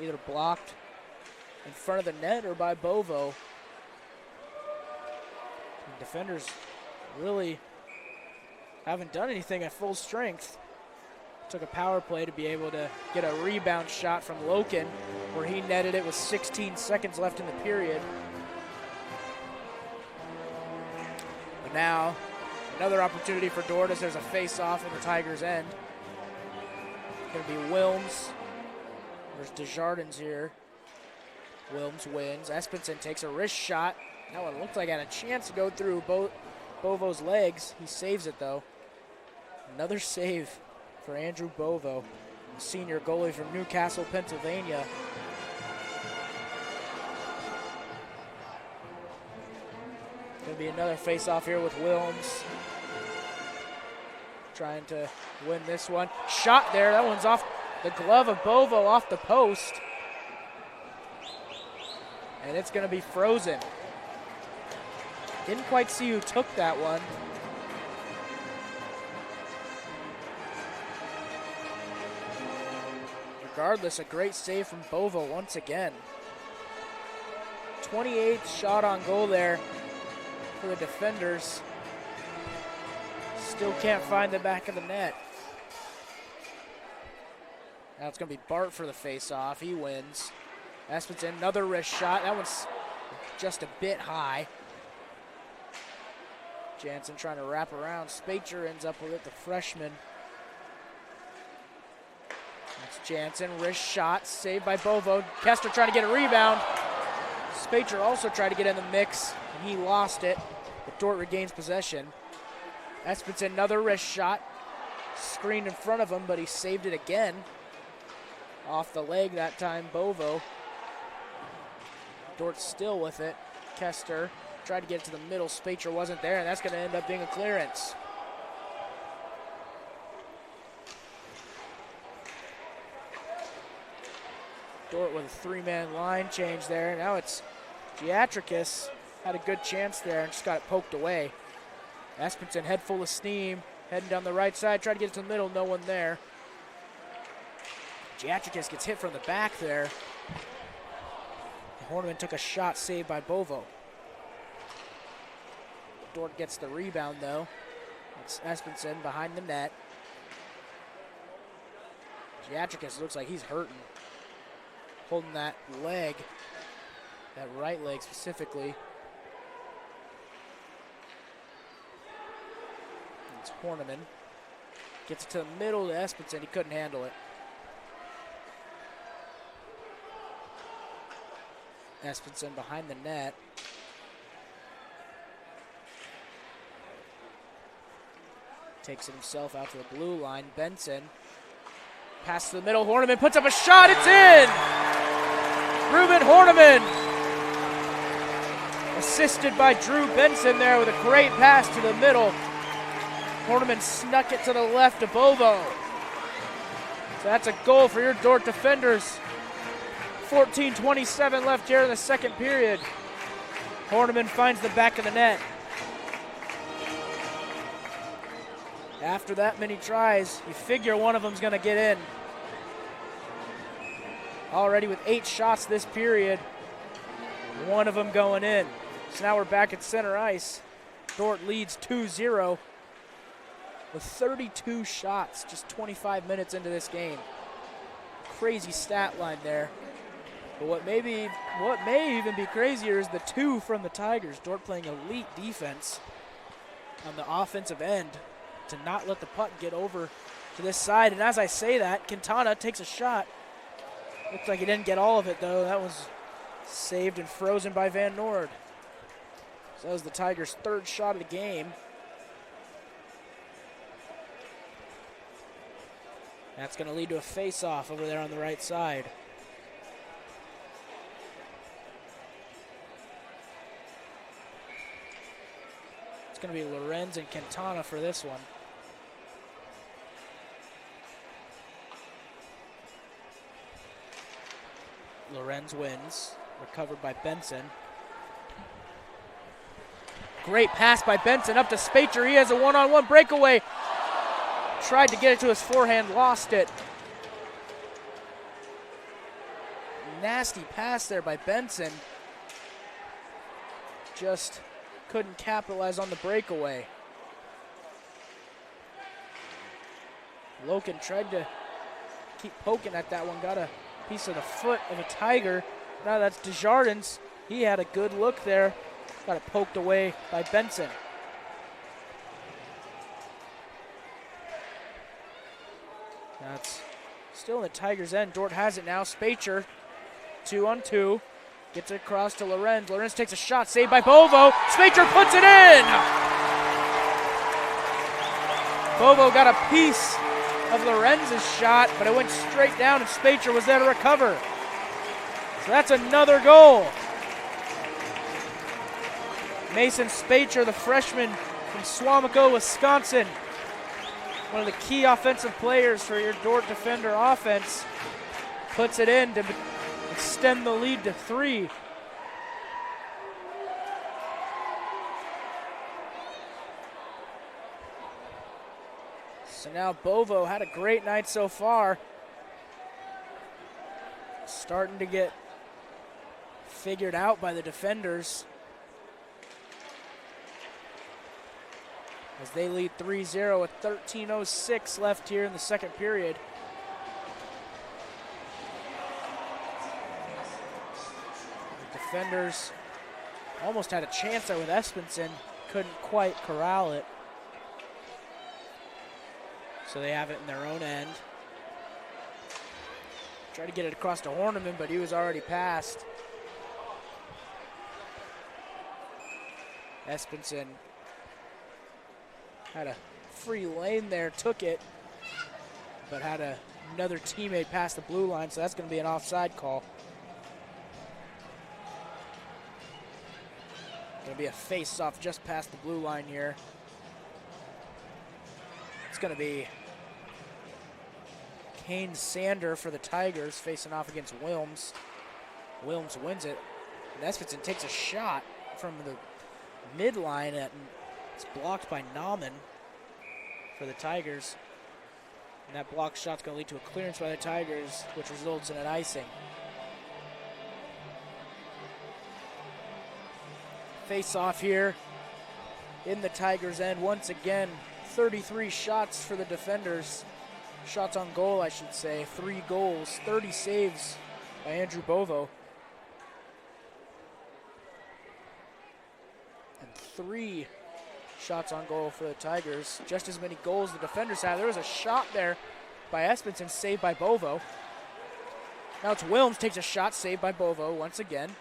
either blocked in front of the net or by Bovo. The defenders really haven't done anything at full strength. Took a power play to be able to get a rebound shot from Loken, where he netted it with 16 seconds left in the period. But now, another opportunity for Dordt as there's a face-off in the Tigers' end. Going to be Wilms. There's Desjardins here. Wilms wins. Espenson takes a wrist shot. That one looked like it had a chance to go through Bovo's legs. He saves it, though. Another save for Andrew Bovo, senior goalie from Newcastle, Pennsylvania. Going to be another face-off here with Wilms. Trying to win this one. Shot there. That one's off the glove of Bovo, off the post. And it's going to be frozen. Didn't quite see who took that one. regardless, a great save from Bovo once again. 28th shot on goal there for the defenders. Still can't find the back of the net. Now it's going to be Bart for the face-off. He wins. Espenson, another wrist shot. That one's just a bit high. Jansen trying to wrap around. Spacher ends up with it, the freshman. That's Jansen, wrist shot, saved by Bovo. Kester trying to get a rebound. Spacher also tried to get in the mix, and he lost it, but Dordt regains possession. Espenson, another wrist shot. Screened in front of him, but he saved it again. Off the leg that time, Bovo. Dordt still with it. Kester tried to get it to the middle. Spacher wasn't there, and that's going to end up being a clearance. Dordt with a three-man line change there. Now it's Giatricus. Had a good chance there and just got it poked away. Espenson, head full of steam, heading down the right side. Tried to get it to the middle, no one there. Giatricus gets hit from the back there. Horniman took a shot saved by Bovo. Dordt gets the rebound though. It's Espenson behind the net. Giatricus looks like he's hurting. Holding that leg, that right leg specifically. It's Horniman. Gets it to the middle to Espenson. He couldn't handle it. Espenson behind the net. Takes it himself out to the blue line. Benson. Pass to the middle. Horniman puts up a shot. It's in! Ruben Horniman. Assisted by Drew Benson there with a great pass to the middle. Horniman snuck it to the left of Bovo. So that's a goal for your Dordt defenders. 14:27 left here in the second period. Horniman finds the back of the net. After that many tries, you figure one of them's going to get in. Already with 8 shots this period, one of them going in. So now we're back at center ice. Dordt leads 2-0 with 32 shots just 25 minutes into this game. Crazy stat line there. But what may even be crazier is the 2 from the Tigers. Dordt playing elite defense on the offensive end to not let the puck get over to this side. And as I say that, Quintana takes a shot. Looks like he didn't get all of it, though. That was saved and frozen by Van Noord. So that was the Tigers' 3rd shot of the game. That's going to lead to a face-off over there on the right side. It's going to be Lorenz and Quintana for this one. Lorenz wins, recovered by Benson. Great pass by Benson up to Spacher. He has a one-on-one breakaway. Tried to get it to his forehand, lost it. Nasty pass there by Benson. Just couldn't capitalize on the breakaway. Loken tried to keep poking at that one, got a piece of the foot of a Tiger. Now that's Desjardins. He had a good look there. Got it poked away by Benson. That's still in the Tigers' end. Dordt has it now. Spacher, 2-on-2. Gets it across to Lorenz. Lorenz takes a shot, saved by Bovo. Spacher puts it in! Bovo got a piece of Lorenz's shot, but it went straight down and Spacher was there to recover. So that's another goal. Mason Spacher, the freshman from Swamico, Wisconsin. One of the key offensive players for your Dordt defender offense. Puts it in to extend the lead to 3. So now Bovo had a great night so far. starting to get figured out by the defenders as they lead 3-0 with 13:06 left here in the second period. The defenders almost had a chance there with Espenson, couldn't quite corral it. So they have it in their own end. Tried to get it across to Horniman, but he was already passed. Espenson had a free lane there, took it, but had another teammate pass the blue line, so that's going to be an offside call. Going to be a face-off just past the blue line here. It's going to be Kane Sander for the Tigers facing off against Wilms. Wilms wins it. And Espenson takes a shot from the midline and it's blocked by Nauman for the Tigers. And that blocked shot's going to lead to a clearance by the Tigers, which results in an icing. Face off here in the Tigers' end once again. 33 shots for the defenders. Shots on goal, I should say. 3 goals, 30 saves by Andrew Bovo. And 3 shots on goal for the Tigers. Just as many goals the defenders have. There was a shot there by Espenson, saved by Bovo. Now it's Wilms, takes a shot, saved by Bovo once again.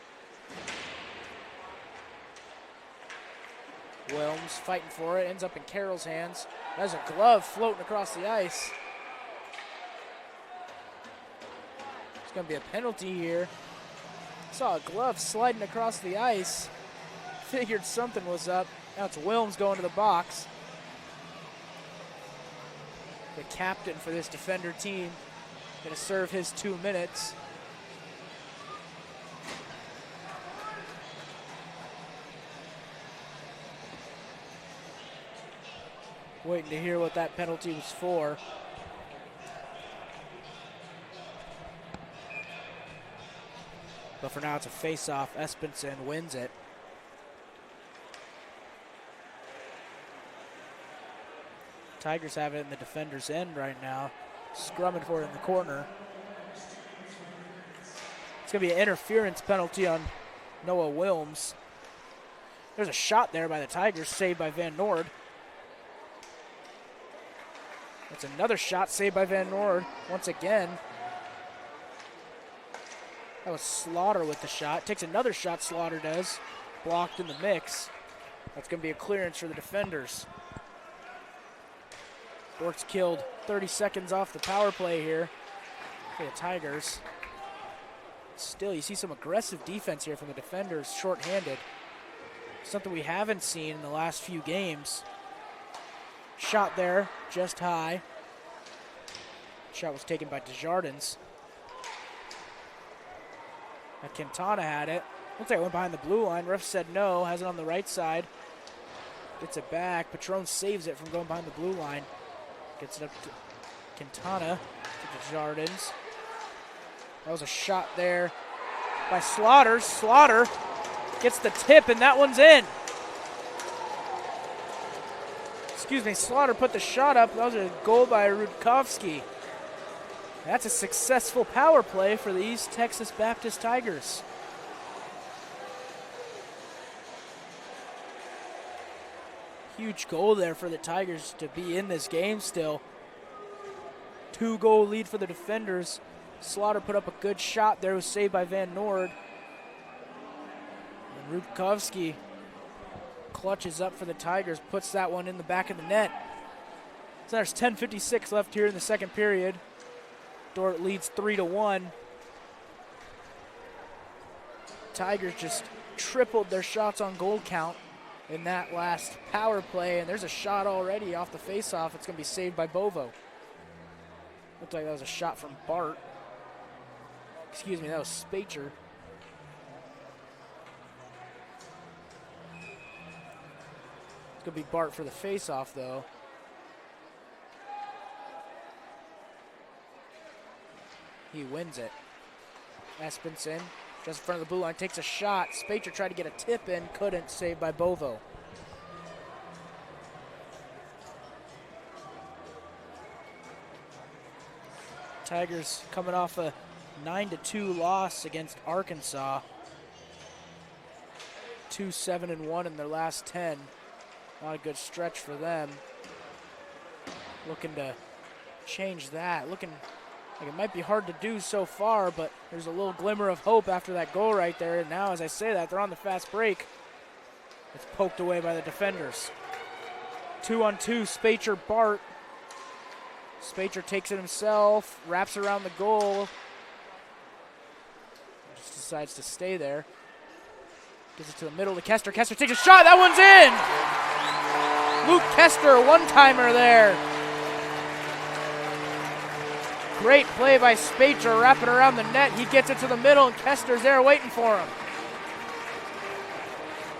Wilms fighting for it, ends up in Carroll's hands. There's a glove floating across the ice. There's going to be a penalty here. Saw a glove sliding across the ice. Figured something was up. Now it's Wilms going to the box. The captain for this defender team going to serve his 2 minutes. Waiting to hear what that penalty was for. But for now, it's a face-off. Espenson wins it. Tigers have it in the defender's end right now. Scrumming for it in the corner. It's going to be an interference penalty on Noah Wilms. There's a shot there by the Tigers, saved by Van Noord. That's another shot saved by Van Noord once again. That was Slaughter with the shot. Takes another shot, Slaughter does. Blocked in the mix. That's going to be a clearance for the defenders. Dordt's killed 30 seconds off the power play here for the Tigers. Still, you see some aggressive defense here from the defenders, shorthanded. Something we haven't seen in the last few games. Shot there, just high. Shot was taken by Desjardins. Now Quintana had it. Looks like it went behind the blue line. Ref said no, has it on the right side. Gets it back. Patron saves it from going behind the blue line. Gets it up to Quintana, to Desjardins. That was a shot there by Slaughter. Slaughter gets the tip, and that one's in. Excuse me, Slaughter put the shot up. That was a goal by Rudkowski. That's a successful power play for the East Texas Baptist Tigers. Huge goal there for the Tigers to be in this game still. 2-goal lead for the defenders. Slaughter put up a good shot there. It was saved by Van Noord. And Rudkowski clutches up for the Tigers, puts that one in the back of the net. So there's 10:56 left here in the second period. Dordt leads 3-1. Tigers just tripled their shots on goal count in that last power play, and there's a shot already off the faceoff. It's going to be saved by Bovo. Looked like that was a shot from Bart. Excuse me, that was Spacher. It's going to be Bart for the faceoff, though. He wins it. Espenson, just in front of the blue line, takes a shot. Spacher tried to get a tip in, couldn't, saved by Bovo. Tigers coming off a 9-2 loss against Arkansas. 2-7-1 in their last 10. Not a good stretch for them. Looking to change that. Looking like it might be hard to do so far, but there's a little glimmer of hope after that goal right there. And now, as I say that, they're on the fast break. It's poked away by the defenders. 2-on-2, Spacher, Bart. Spacher takes it himself, wraps around the goal. Just decides to stay there. Gives it to the middle to Kester. Kester takes a shot. That one's in! Luke Kester, one-timer there. Great play by Spacher, wrapping around the net. He gets it to the middle, and Kester's there waiting for him.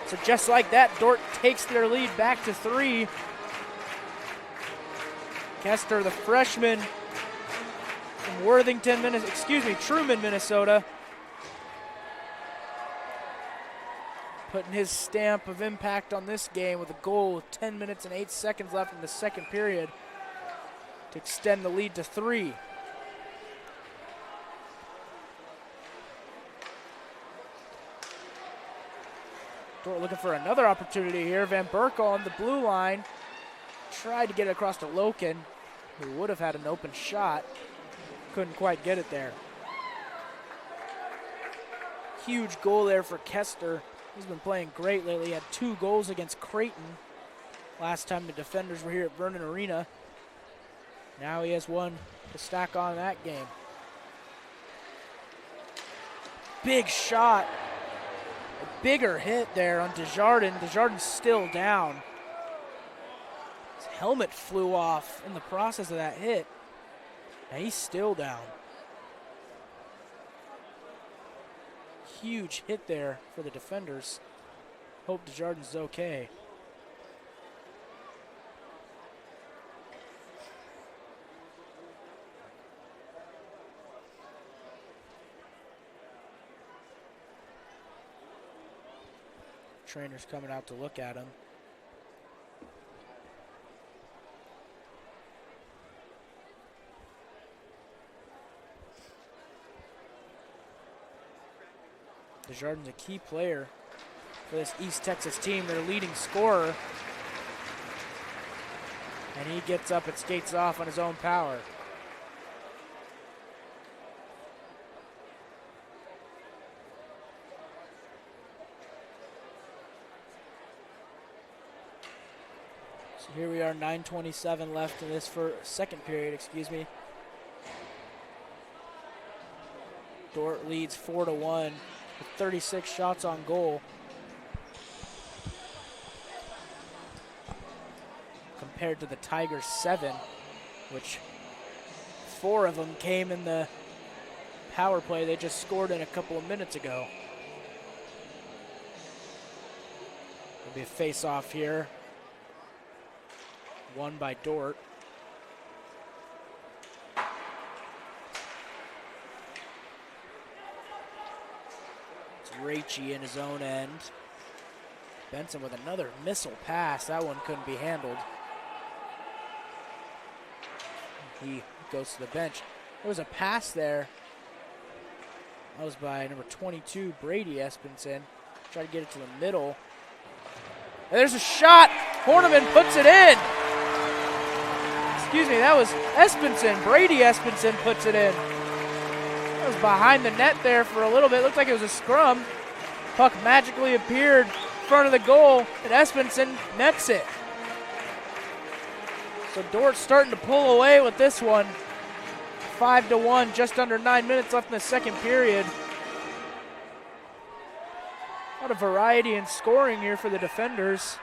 So just like that, Dordt takes their lead back to 3. Kester, the freshman from Truman, Minnesota. Putting his stamp of impact on this game with a goal with 10 minutes and 8 seconds left in the second period to extend the lead to 3. Dordt looking for another opportunity here. Van Berkel on the blue line. Tried to get it across to Loken, who would have had an open shot. Couldn't quite get it there. Huge goal there for Kester. He's been playing great lately. He had 2 goals against Creighton last time the defenders were here at Vernon Arena. Now he has one to stack on that game. Big shot. A bigger hit there on Desjardins. Desjardins still down. His helmet flew off in the process of that hit. And he's still down. Huge hit there for the defenders. Hope Desjardins is okay. Trainer's coming out to look at him. Desjardins a key player for this East Texas team, their leading scorer. And he gets up and skates off on his own power. So here we are, 9:27 left in this second period, Dordt leads 4-1. With 36 shots on goal. Compared to the Tigers' 7, which 4 of them came in the power play they just scored in a couple of minutes ago. There'll be a face-off here. Won by Dordt. Raichi in his own end. Benson with another missile pass. That one couldn't be handled. He goes to the bench. There was a pass there. That was by number 22, Brady Espenson. Tried to get it to the middle. And there's a shot. Horniman puts it in. That was Espenson. Brady Espenson puts it in. That was behind the net there for a little bit. Looked like it was a scrum. Puck magically appeared in front of the goal, and Espenson nets it. So Dordt's starting to pull away with this one. 5-1, just under 9 minutes left in the second period. A lot of variety in scoring here for the defenders.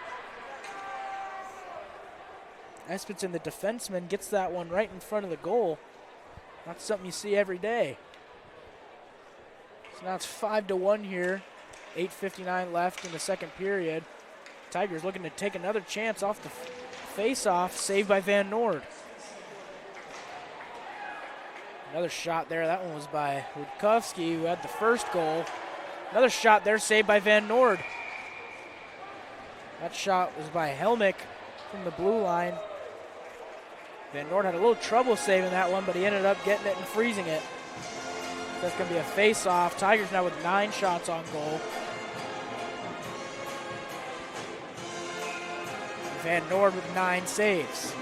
Espenson, the defenseman, gets that one right in front of the goal. Not something you see every day. So now it's 5-1 here. 8:59 left in the second period. Tigers looking to take another chance off the face-off, saved by Van Noord. Another shot there. That one was by Rutkowski, who had the first goal. Another shot there saved by Van Noord. That shot was by Helmick from the blue line. Van Noord had a little trouble saving that one, but he ended up getting it and freezing it. That's going to be a face-off. Tigers now with 9 shots on goal. Van Noord with 9 saves.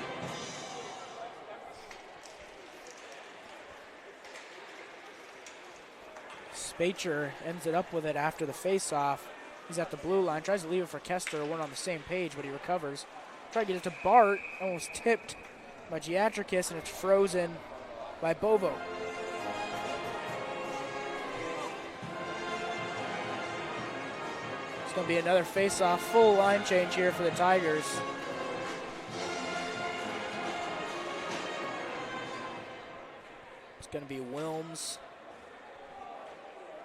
Spacher ends it up with it after the face-off. He's at the blue line, tries to leave it for Kester. We're on the same page, but he recovers. Try to get it to Bart, almost tipped by Giatrikis, and it's frozen by Bovo. It's going to be another face-off, full line change here for the Tigers. It's going to be Wilms.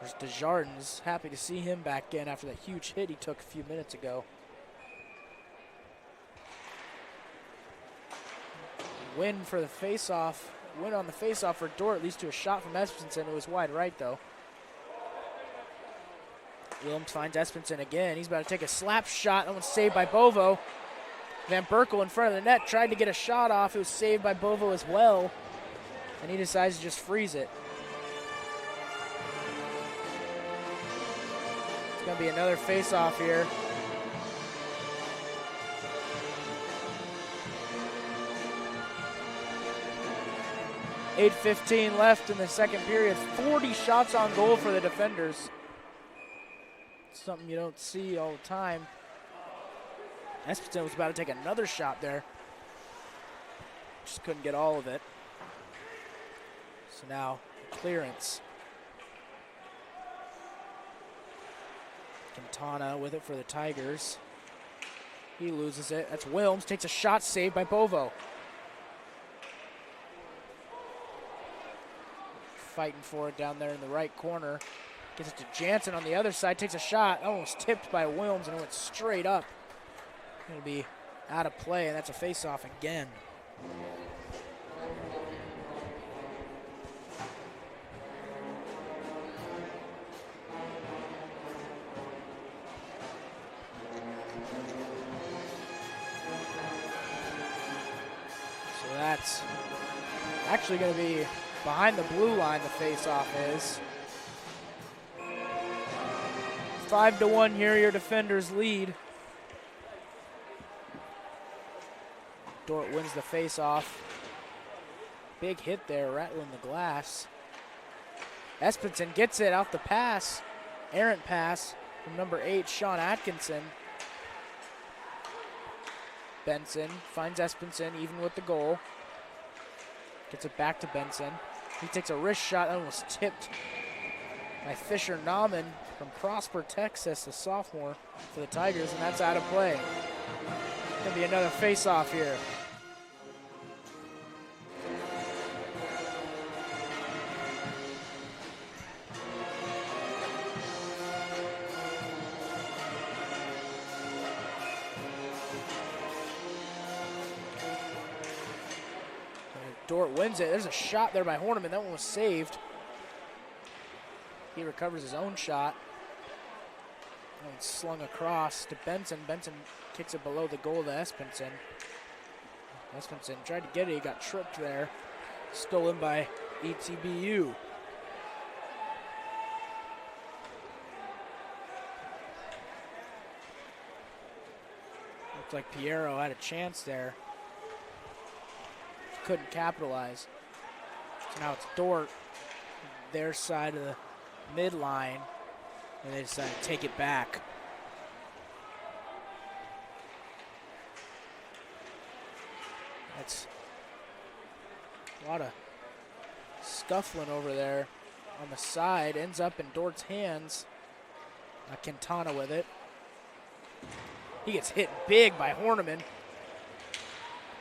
There's Desjardins. Happy to see him back in after that huge hit he took a few minutes ago. Win for the face-off. Win on the face-off for Dordt leads to a shot from Espenson. It was wide right, though. Wilms finds Espenson again. He's about to take a slap shot. That one's saved by Bovo. Van Berkel in front of the net tried to get a shot off. It was saved by Bovo as well. And he decides to just freeze it. It's going to be another face-off here. .8:15 left in the second period. 40 shots on goal for the defenders. Something you don't see all the time. Espenson was about to take another shot there. Just couldn't get all of it. So now, clearance. Quintana with it for the Tigers. He loses it. That's Wilms. Takes a shot saved by Bovo. Fighting for it down there in the right corner. Gets it to Jansen on the other side. Takes a shot. Almost tipped by Wilms and it went straight up. It'll be out of play, and that's a face-off again. So that's actually going to be behind the blue line, the face-off is. 5-1 here, your defenders lead. Dordt wins the face-off. Big hit there, rattling the glass. Espenson gets it off the pass. Errant pass from number 8, Sean Atkinson. Benson finds Espenson even with the goal. Gets it back to Benson. He takes a wrist shot and was tipped by Fisher Nauman from Prosper, Texas, the sophomore for the Tigers, and that's out of play. Gonna be another face-off here. Dordt wins it. There's a shot there by Horneman. That one was saved. He recovers his own shot. That one's slung across to Benson. Benson kicks it below the goal to Espenson. Espenson tried to get it. He got tripped there. Stolen by ETBU. Looked like Piero had a chance there. Couldn't capitalize. So now it's Dordt, their side of the midline, and they decide to take it back. That's a lot of scuffling over there on the side. Ends up in Dort's hands. Quintana with it. He gets hit big by Horneman.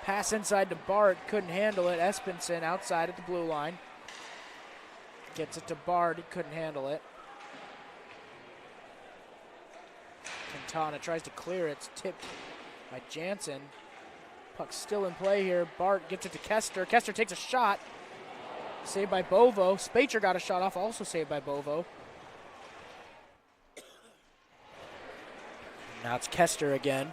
Pass inside to Bart, couldn't handle it. Espenson outside at the blue line. Gets it to Bart, he couldn't handle it. Quintana tries to clear it, it's tipped by Jansen. Puck's still in play here. Bart gets it to Kester. Kester takes a shot. Saved by Bovo. Spacher got a shot off, also saved by Bovo. Now it's Kester again.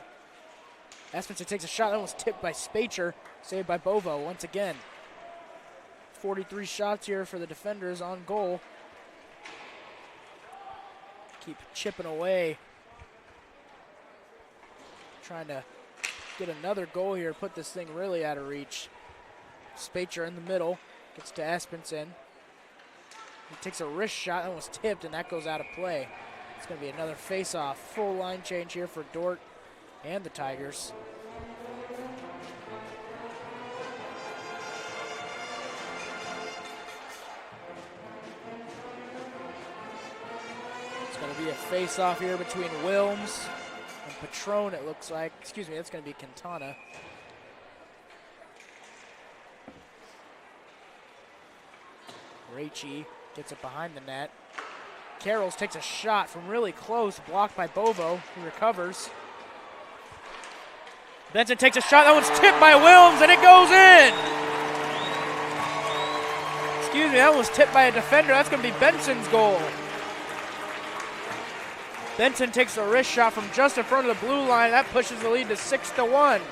Espenson takes a shot. That was tipped by Spacher. Saved by Bovo once again. 43 shots here for the defenders on goal. Keep chipping away. Trying to get another goal here, put this thing really out of reach. Spacher in the middle. Gets to Espenson. He takes a wrist shot and was tipped, and that goes out of play. It's going to be another face-off. Full line change here for Dordt and the Tigers. It's going to be a face-off here between Wilms and Patron, it looks like. Excuse me, that's going to be Quintana. Raichi gets it behind the net. Carrolls takes a shot from really close, blocked by Bovo. He recovers. Benson takes a shot. That one's tipped by Wilms, and it goes in. Excuse me, that one was tipped by a defender. That's going to be Benson's goal. Benson takes a wrist shot from just in front of the blue line. That pushes the lead to 6-1.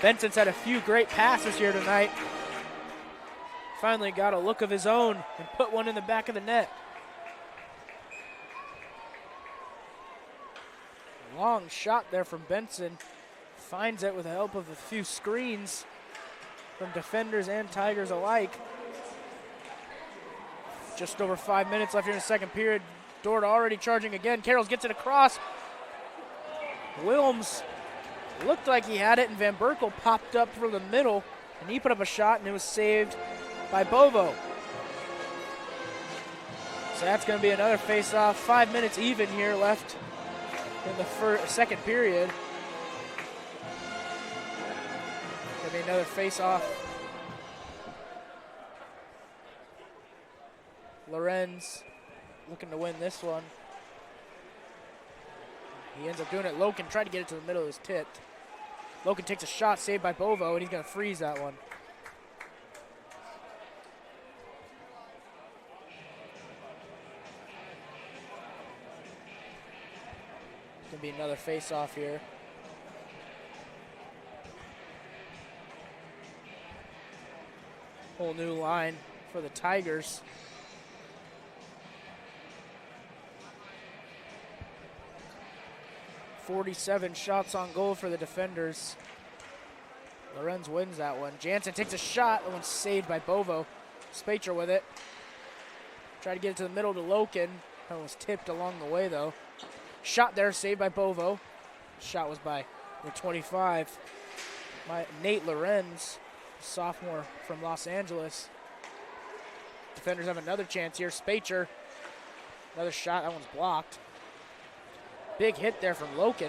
Benson's had a few great passes here tonight. Finally got a look of his own and put one in the back of the net. Long shot there from Benson. Finds it with the help of a few screens from defenders and Tigers alike. Just over 5 minutes left here in the second period. Dordt already charging again. Carrolls gets it across. Wilms looked like he had it, and Van Berkel popped up from the middle, and he put up a shot, and it was saved by Bovo. So that's going to be another face-off. 5 minutes even here left in the second period. Going to be another face-off. Lorenz looking to win this one. He ends up doing it. Loken tried to get it to the middle. It was tipped. Loken takes a shot, saved by Bovo, and he's going to freeze that one. It's going to be another face-off here. Whole new line for the Tigers. .47 shots on goal for the defenders. Lorenz wins that one. Jansen takes a shot. That one's saved by Bovo. Spacher with it. Tried to get it to the middle to Loken. That one was tipped along the way, though. Shot there, saved by Bovo. Shot was by the 25. Nate Lorenz, sophomore from Los Angeles. Defenders have another chance here. Spacher. Another shot. That one's blocked. Big hit there from Loken.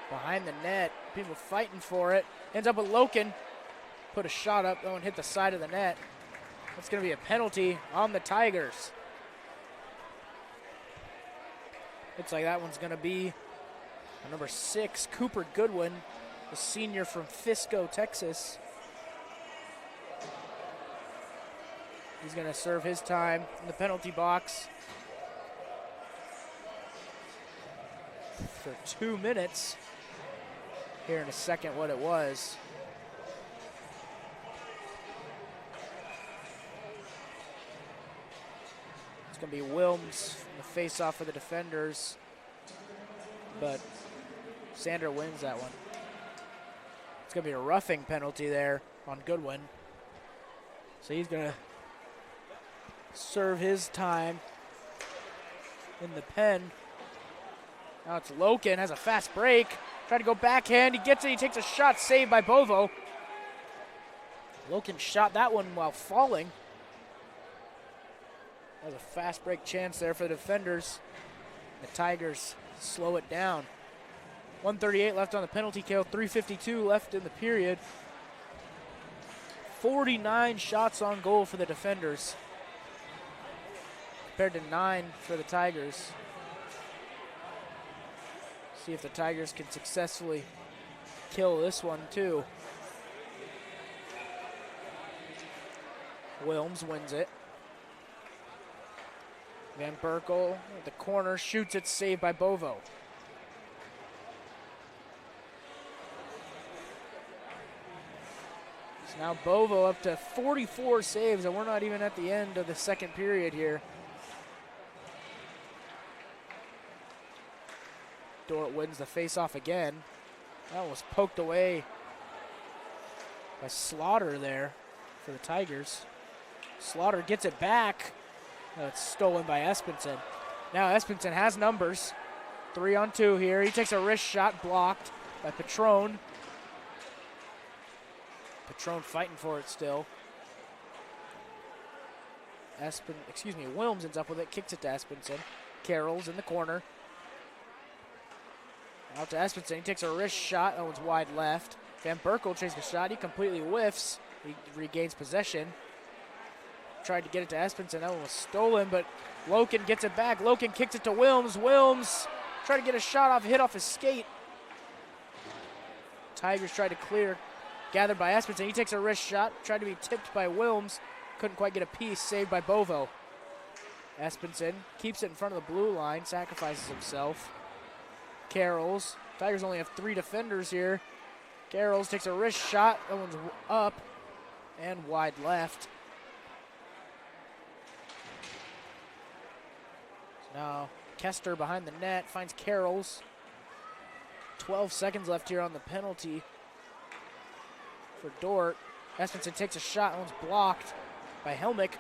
Behind the net, people fighting for it. Ends up with Loken. Put a shot up, though, and hit the side of the net. That's going to be a penalty on the Tigers. Looks like that one's going to be number 6, Cooper Goodwin, the senior from Fisco, Texas. He's going to serve his time in the penalty box for 2 minutes. Here in a second what it was. It's going to be Wilms in the face-off for the defenders, but Sander wins that one. It's going to be a roughing penalty there on Goodwin. So he's going to serve his time in the pen. Now it's Loken, has a fast break. Trying to go backhand, he gets it, he takes a shot, saved by Bovo. Loken shot that one while falling. That was a fast break chance there for the defenders. The Tigers slow it down. 1:38 left on the penalty kill, 3:52 left in the period. 49 shots on goal for the defenders, compared to 9 for the Tigers. See if the Tigers can successfully kill this one too. Wilms wins it. Van Berkel at the corner, shoots it, saved by Bovo. So now Bovo up to 44 saves, and we're not even at the end of the second period here. Dordt wins the face-off again. That was poked away by Slaughter there for the Tigers. Slaughter gets it back. It's stolen by Espenson. Now Espenson has numbers. 3-on-2 here. He takes a wrist shot, blocked by Patron. Patron fighting for it still. Wilms ends up with it, kicks it to Espenson. Carroll's in the corner. Out to Espenson, he takes a wrist shot, that one's wide left. Van Berkel takes a shot, he completely whiffs. He regains possession. Tried to get it to Espenson, that one was stolen, but Loken gets it back. Loken kicks it to Wilms. Wilms tried to get a shot off, hit off his skate. Tigers tried to clear, gathered by Espenson. He takes a wrist shot, tried to be tipped by Wilms. Couldn't quite get a piece, saved by Bovo. Espenson keeps it in front of the blue line, sacrifices himself. Carrolls. Tigers only have 3 defenders here. Carrolls takes a wrist shot. That one's up and wide left. So now Kester behind the net finds Carrolls. 12 seconds left here on the penalty for Dordt. Espenson takes a shot. That one's blocked by Helmick.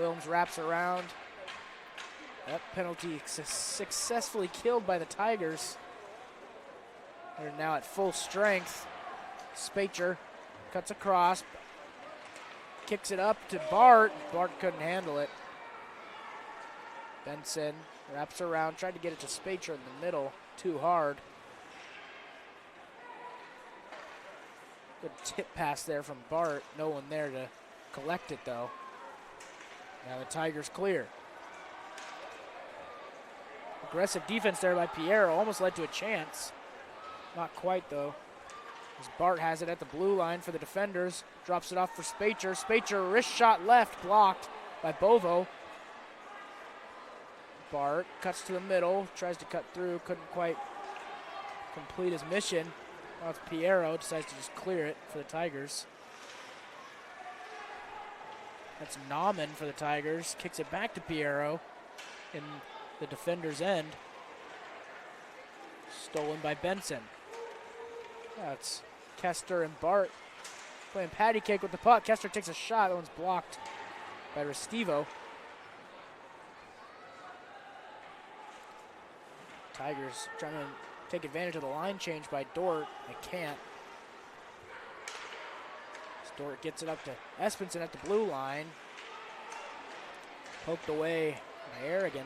Wilms wraps around. That penalty successfully killed by the Tigers. They're now at full strength. Spacher cuts across, kicks it up to Bart. Bart couldn't handle it. Benson wraps around, tried to get it to Spacher in the middle, too hard. Good tip pass there from Bart. No one there to collect it though. Now the Tigers clear. Aggressive defense there by Piero, almost led to a chance. Not quite though. As Bart has it at the blue line for the defenders, drops it off for Spacher. Spacher, wrist shot left, blocked by Bovo. Bart cuts to the middle, tries to cut through, couldn't quite complete his mission. Now it's Piero, decides to just clear it for the Tigers. That's Nauman for the Tigers, kicks it back to Piero in the defender's end. Stolen by Benson. That's Kester and Bart playing patty cake with the puck. Kester takes a shot. That one's blocked by Restivo. Tigers trying to take advantage of the line change by Dordt. They can't. As Dordt gets it up to Espenson at the blue line. Poked away by Aragon.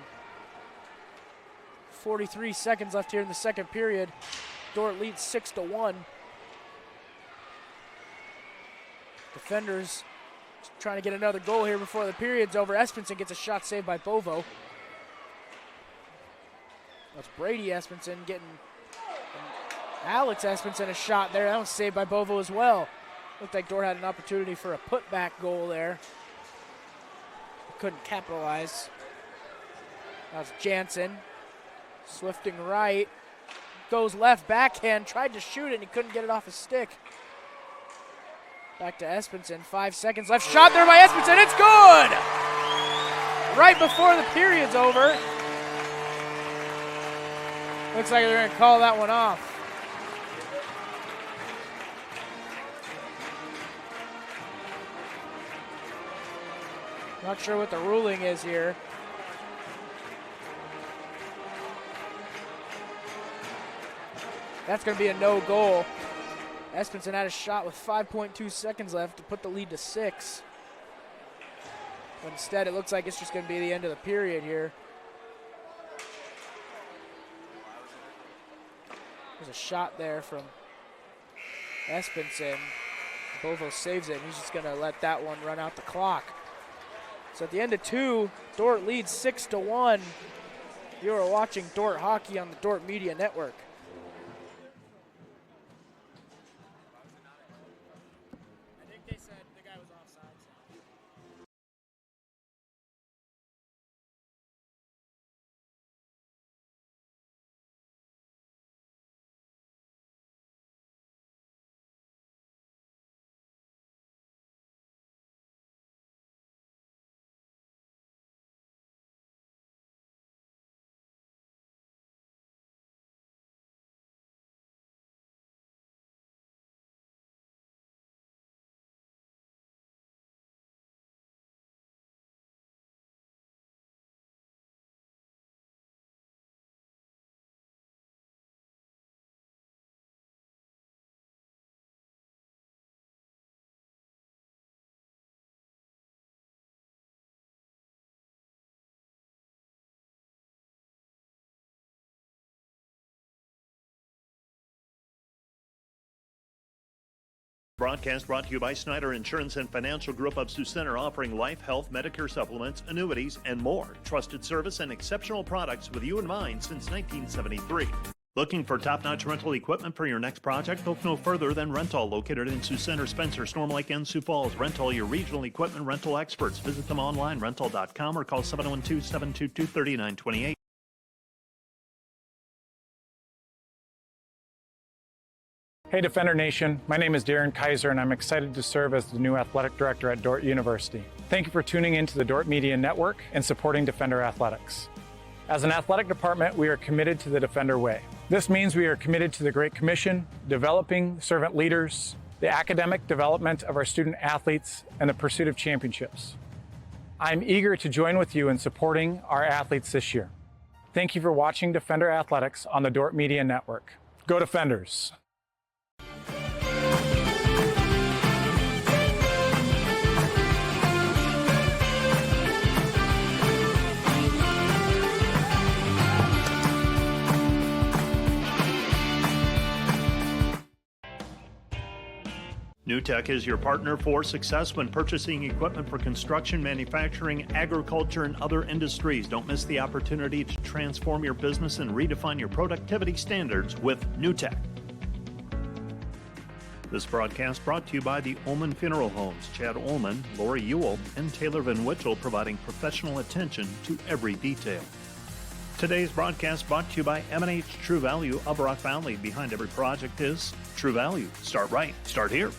43 seconds left here in the second period. Dordt leads 6-1. Defenders trying to get another goal here before the period's over. Espenson gets a shot saved by Bovo. That's Brady Espenson getting Alex Espenson a shot there. That was saved by Bovo as well. Looked like Dordt had an opportunity for a putback goal there. Couldn't capitalize. That's Jansen. Swifting right. Goes left, backhand, tried to shoot it, and he couldn't get it off his stick. Back to Espenson, 5 seconds left. Shot there by Espenson, it's good! Right before the period's over. Looks like they're gonna call that one off. Not sure what the ruling is here. That's going to be a no goal. Espenson had a shot with 5.2 seconds left to put the lead to 6. But instead, it looks like it's just going to be the end of the period here. There's a shot there from Espenson. Bovo saves it, and he's just going to let that one run out the clock. So at the end of 2, Dordt leads 6-1. You are watching Dordt Hockey on the Dordt Media Network. I think they said the guy was offside. Broadcast brought to you by Snyder Insurance and Financial Group of Sioux Center, offering life, health, Medicare supplements, annuities, and more. Trusted service and exceptional products with you in mind since 1973. Looking for top-notch rental equipment for your next project? Look no further than Rental, located in Sioux Center, Spencer, Storm Lake, and Sioux Falls. Rental, your regional equipment rental experts. Visit them online, rental.com, or call 712-722-3928. Hey Defender Nation, my name is Darren Kaiser and I'm excited to serve as the new athletic director at Dordt University. Thank you for tuning in to the Dordt Media Network and supporting Defender Athletics. As an athletic department, we are committed to the Defender way. This means we are committed to the Great Commission, developing servant leaders, the academic development of our student athletes, and the pursuit of championships. I'm eager to join with you in supporting our athletes this year. Thank you for watching Defender Athletics on the Dordt Media Network. Go Defenders! NewTek is your partner for success when purchasing equipment for construction, manufacturing, agriculture, and other industries. Don't miss the opportunity to transform your business and redefine your productivity standards with NewTek. This broadcast brought to you by the Ullman Funeral Homes. Chad Ullman, Lori Ewell, and Taylor Van Witchell providing professional attention to every detail. Today's broadcast brought to you by M&H True Value of Rock Valley. Behind every project is True Value. Start right. Start here.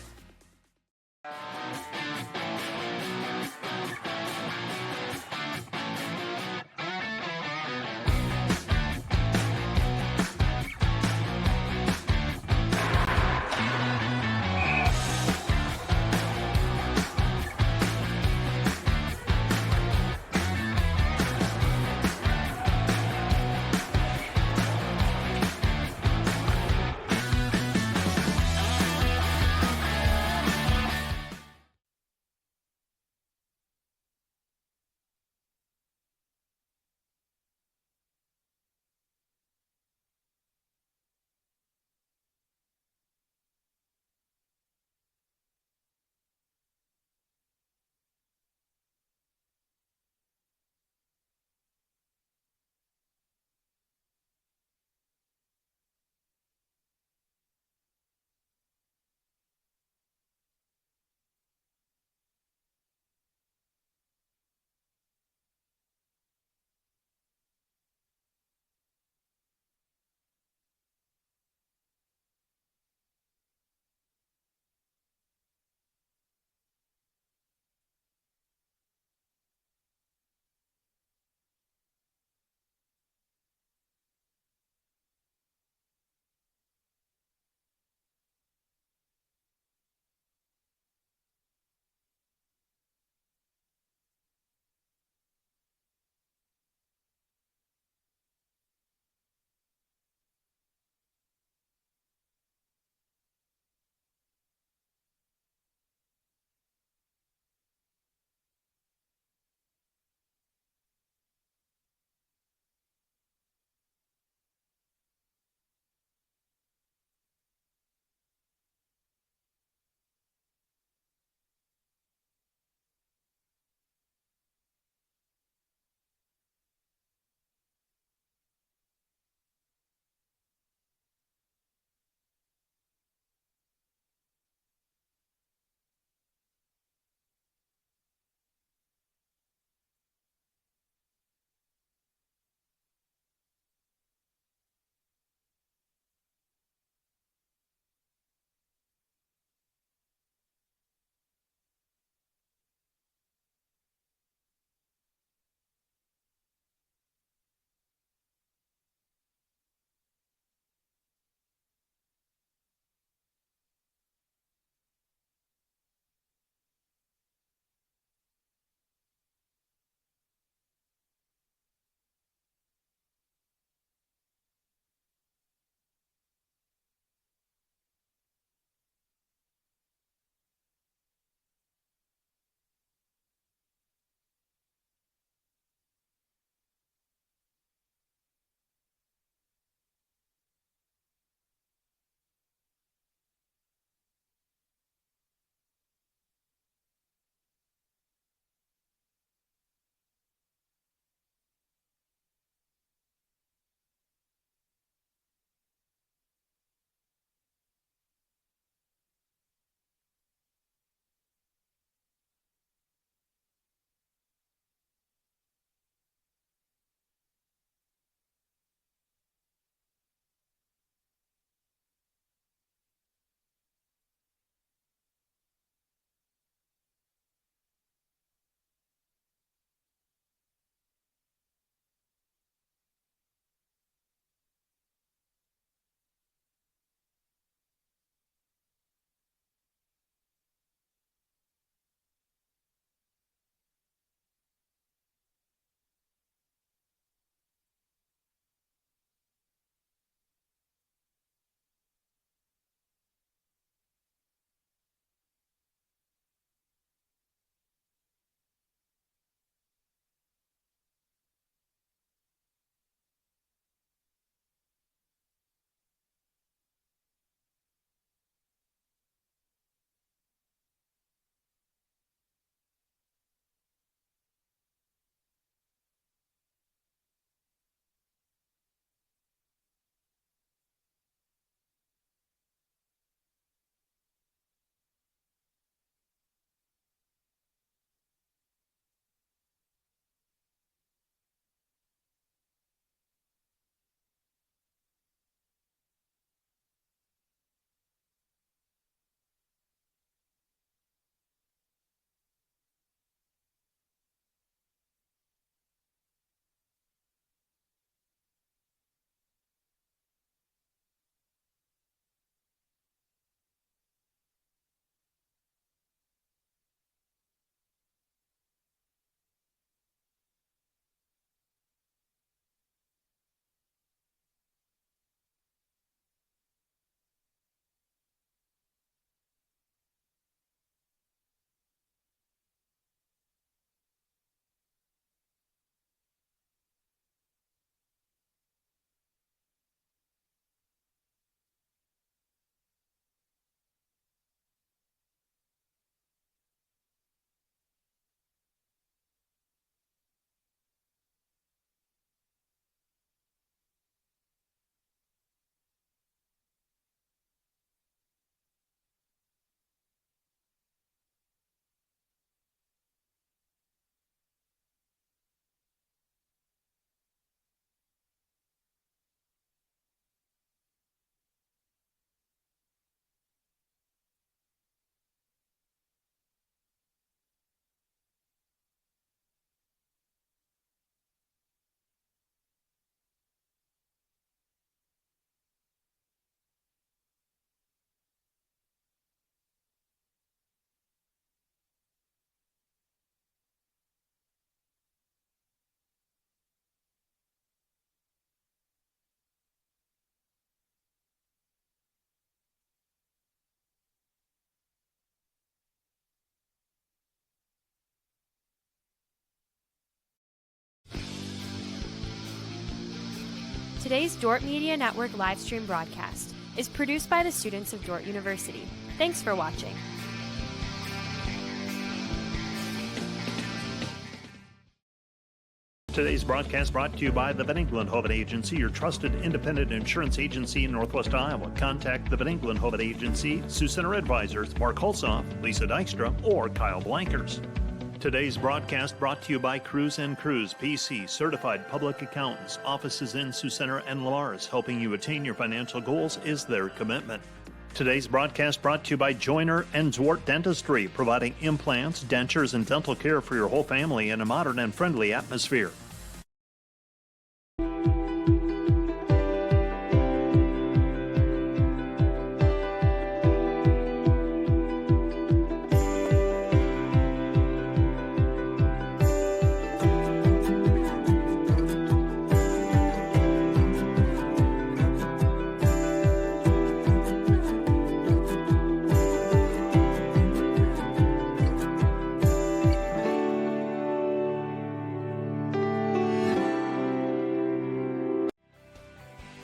Today's Dordt Media Network live stream broadcast is produced by the students of Dordt University. Thanks for watching. Today's broadcast brought to you by the Van Engelen-Hoven Agency, your trusted independent insurance agency in Northwest Iowa. Contact the Van Engelen-Hoven Agency, Sioux Center Advisors, Mark Holsoff, Lisa Dykstra, or Kyle Blankers. Today's broadcast brought to you by Cruz & Cruz, PC, certified public accountants, offices in Sioux Center and Lars. Helping you attain your financial goals is their commitment. Today's broadcast brought to you by Joyner and Dordt Dentistry, providing implants, dentures, and dental care for your whole family in a modern and friendly atmosphere.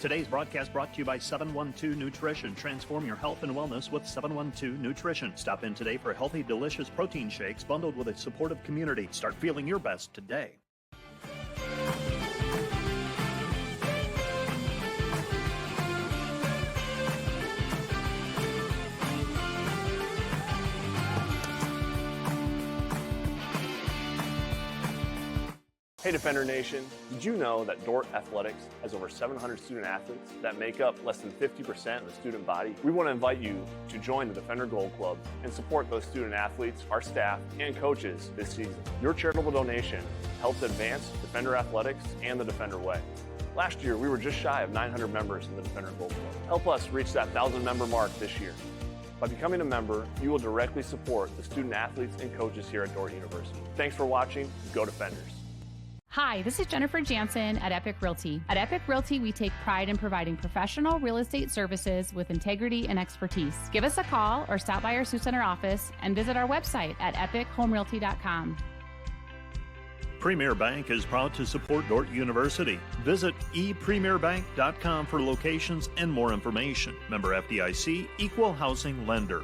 Today's broadcast brought to you by 712 Nutrition. Transform your health and wellness with 712 Nutrition. Stop in today for healthy, delicious protein shakes bundled with a supportive community. Start feeling your best today. Hey Defender Nation, did you know that Dordt Athletics has over 700 student athletes that make up less than 50% of the student body? We want to invite you to join the Defender Gold Club and support those student athletes, our staff, and coaches this season. Your charitable donation helps advance Defender Athletics and the Defender Way. Last year, we were just shy of 900 members in the Defender Gold Club. Help us reach that 1,000 member mark this year. By becoming a member, you will directly support the student athletes and coaches here at Dordt University. Thanks for watching. Go Defenders. Hi, this is Jennifer Jansen at Epic Realty. At Epic Realty, we take pride in providing professional real estate services with integrity and expertise. Give us a call or stop by our Sioux Center office and visit our website at epichomerealty.com. Premier Bank is proud to support Dordt University. Visit epremierbank.com for locations and more information. Member FDIC, Equal Housing Lender.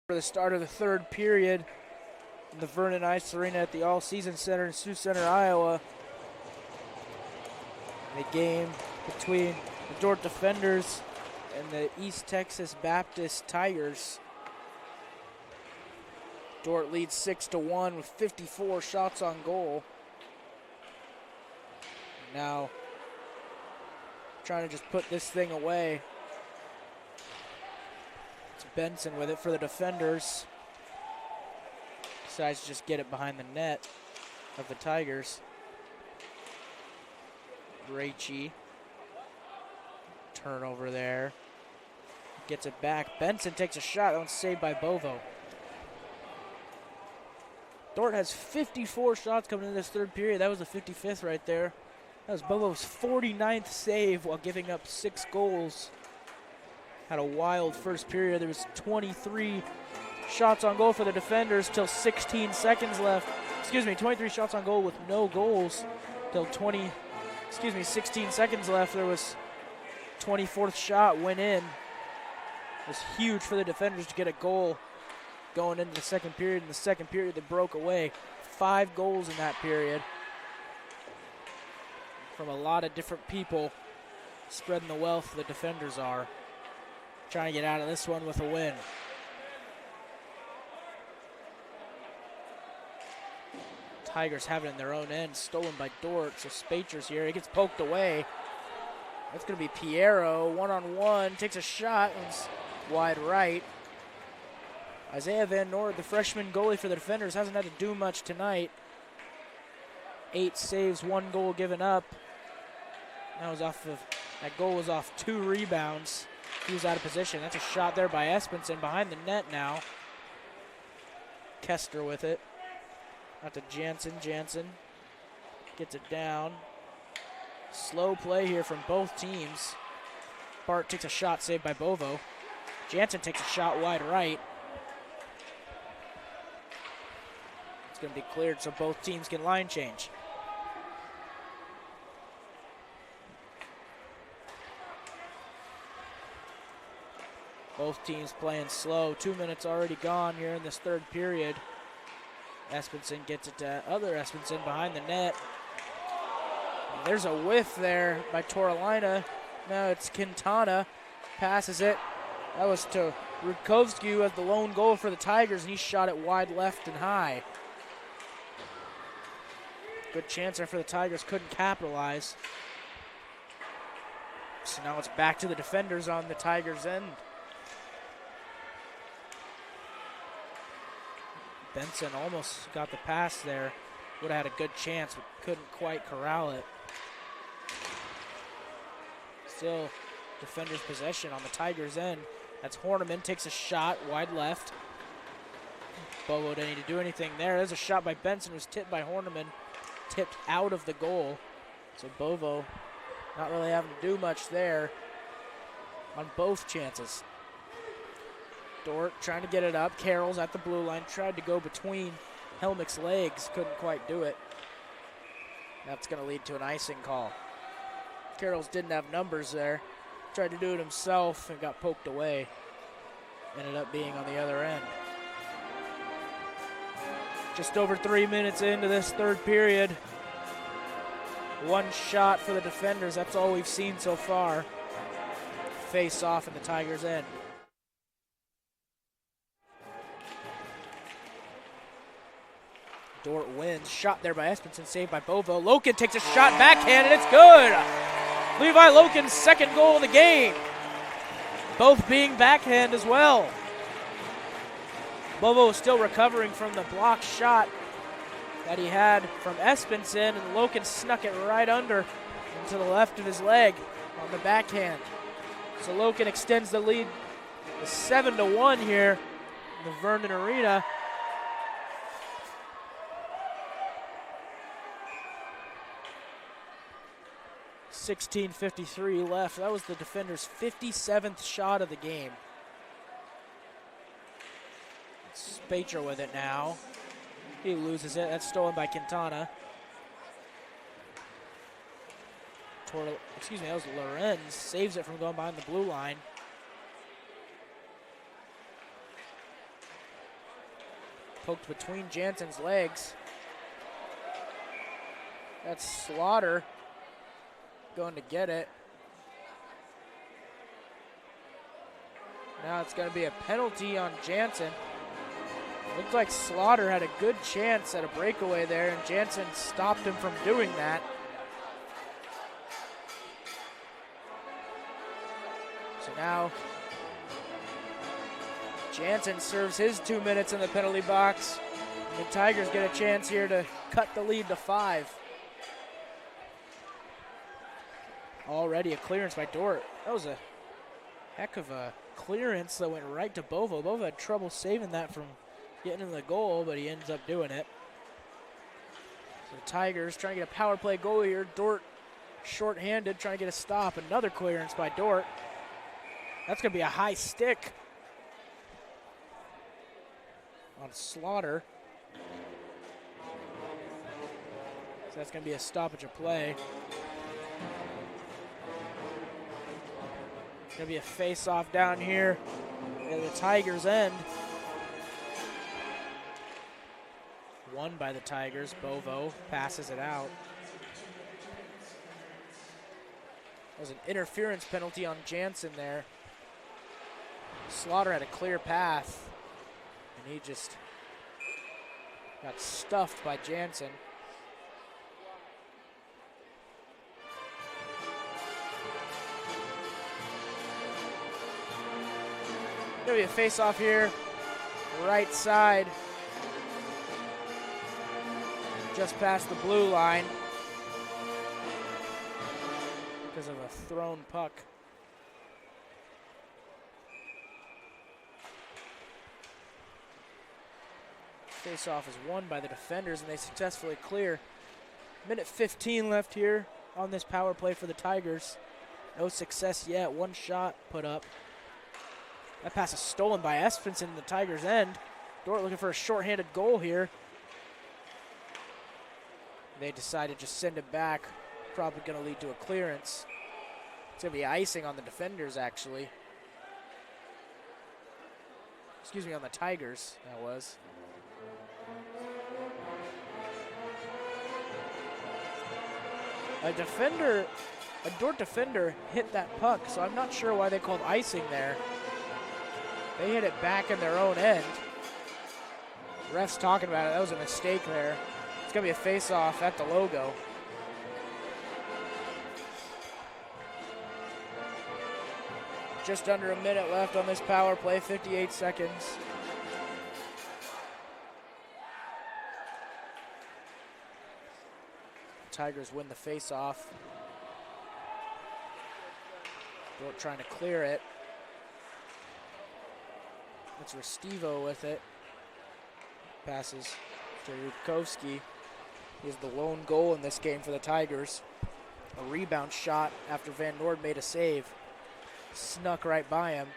For the start of the third period in the Vernon Ice Arena at the All-Season Center in Sioux Center, Iowa. The game between the Dordt Defenders and the East Texas Baptist Tigers. Dordt leads 6-1 with 54 shots on goal. Now trying to just put this thing away. It's Benson with it for the Defenders. Decides to just get it behind the net of the Tigers. Raichi. Turnover there. Gets it back. Benson takes a shot. That one's saved by Bovo. Dordt has 54 shots coming in this third period. That was the 55th right there. That was Bovo's 49th save while giving up 6 goals. Had a wild first period. There was 23 shots on goal for the Defenders till 16 seconds left. 23 shots on goal with no goals till 16 seconds left. There was 24th shot went in. It was huge for the Defenders to get a goal going into the second period. In the second period, they broke away. 5 goals in that period from a lot of different people, spreading the wealth the Defenders are. Trying to get out of this one with a win. Tigers have it in their own end, stolen by Dordt, so Spacher's here. He gets poked away. That's going to be Piero, one-on-one, takes a shot, it's wide right. Isaiah Van Noord, the freshman goalie for the Defenders, hasn't had to do much tonight. 8 saves, 1 goal given up. That goal was off 2 rebounds. He was out of position. That's a shot there by Espenson behind the net now. Kester with it. Out to Jansen. Jansen gets it down. Slow play here from both teams. Bart takes a shot saved by Bovo. Jansen takes a shot wide right. It's going to be cleared so both teams can line change. Both teams playing slow. 2 minutes already gone here in this third period. Espenson gets it to other Espenson behind the net. And there's a whiff there by Toralina. Now it's Quintana. Passes it. That was to Rudkovsky, who has the lone goal for the Tigers, and he shot it wide left and high. Good chance there for the Tigers. Couldn't capitalize. So now it's back to the Defenders on the Tigers' end. Benson almost got the pass there. Would have had a good chance, but couldn't quite corral it. Still Defenders' possession on the Tigers' end. That's Horneman, takes a shot wide left. Bovo didn't need to do anything there. There's a shot by Benson, was tipped by Horneman, tipped out of the goal. So Bovo not really having to do much there on both chances. Dordt trying to get it up. Carroll's at the blue line, tried to go between Helmick's legs, couldn't quite do it. That's going to lead to an icing call. Carroll's didn't have numbers there. Tried to do it himself and got poked away. Ended up being on the other end. Just over 3 minutes into this third period. 1 shot for the Defenders. That's all we've seen so far. Face off in the Tigers' end. Dordt wins. Shot there by Espenson, saved by Bovo. Loken takes a shot backhand, and it's good. Levi Loken's second goal of the game. Both being backhand as well. Bovo is still recovering from the blocked shot that he had from Espenson, and Loken snuck it right under into the left of his leg on the backhand. So Loken extends the lead to 7-1 here in the Vernon Arena. .53 left. That was the Defenders' 57th shot of the game. Spacher with it now. He loses it. That's stolen by Quintana. That was Lorenz. Saves it from going behind the blue line. Poked between Jansen's legs. That's Slaughter going to get it. Now it's going to be a penalty on Jansen. Looked like Slaughter had a good chance at a breakaway there, and Jansen stopped him from doing that. So now Jansen serves his 2 minutes in the penalty box. And the Tigers get a chance here to cut the lead to 5. Already a clearance by Dordt. That was a heck of a clearance that went right to Bovo. Bovo had trouble saving that from getting in the goal, but he ends up doing it. So the Tigers trying to get a power play goal here. Dordt short-handed, trying to get a stop. Another clearance by Dordt. That's going to be a high stick on Slaughter. So that's going to be a stoppage of play. Going to be a face-off down here at the Tigers' end. Won by the Tigers. Bovo passes it out. That was an interference penalty on Jansen there. Slaughter had a clear path, and he just got stuffed by Jansen. Gonna be a face-off here, right side, just past the blue line because of a thrown puck. Face-off is won by the defenders, and they successfully clear. Minute 15 left here on this power play for the Tigers. No success yet. One shot put up. That pass is stolen by Espenson in the Tigers' end. Dordt looking for a shorthanded goal here. They decide to just send it back. Probably going to lead to a clearance. It's going to be icing on the defenders, actually. Excuse me, on the Tigers, that was. A Dordt defender hit that puck, so I'm not sure why they called icing there. They hit it back in their own end. Ref's talking about it. That was a mistake there. It's going to be a face-off at the logo. Just under a minute left on this power play, 58 seconds. Tigers win the face-off. Dordt trying to clear it. It's Restivo with it. Passes to Rutkowski. He's the lone goal in this game for the Tigers. A rebound shot after Van Noord made a save. Snuck right by him.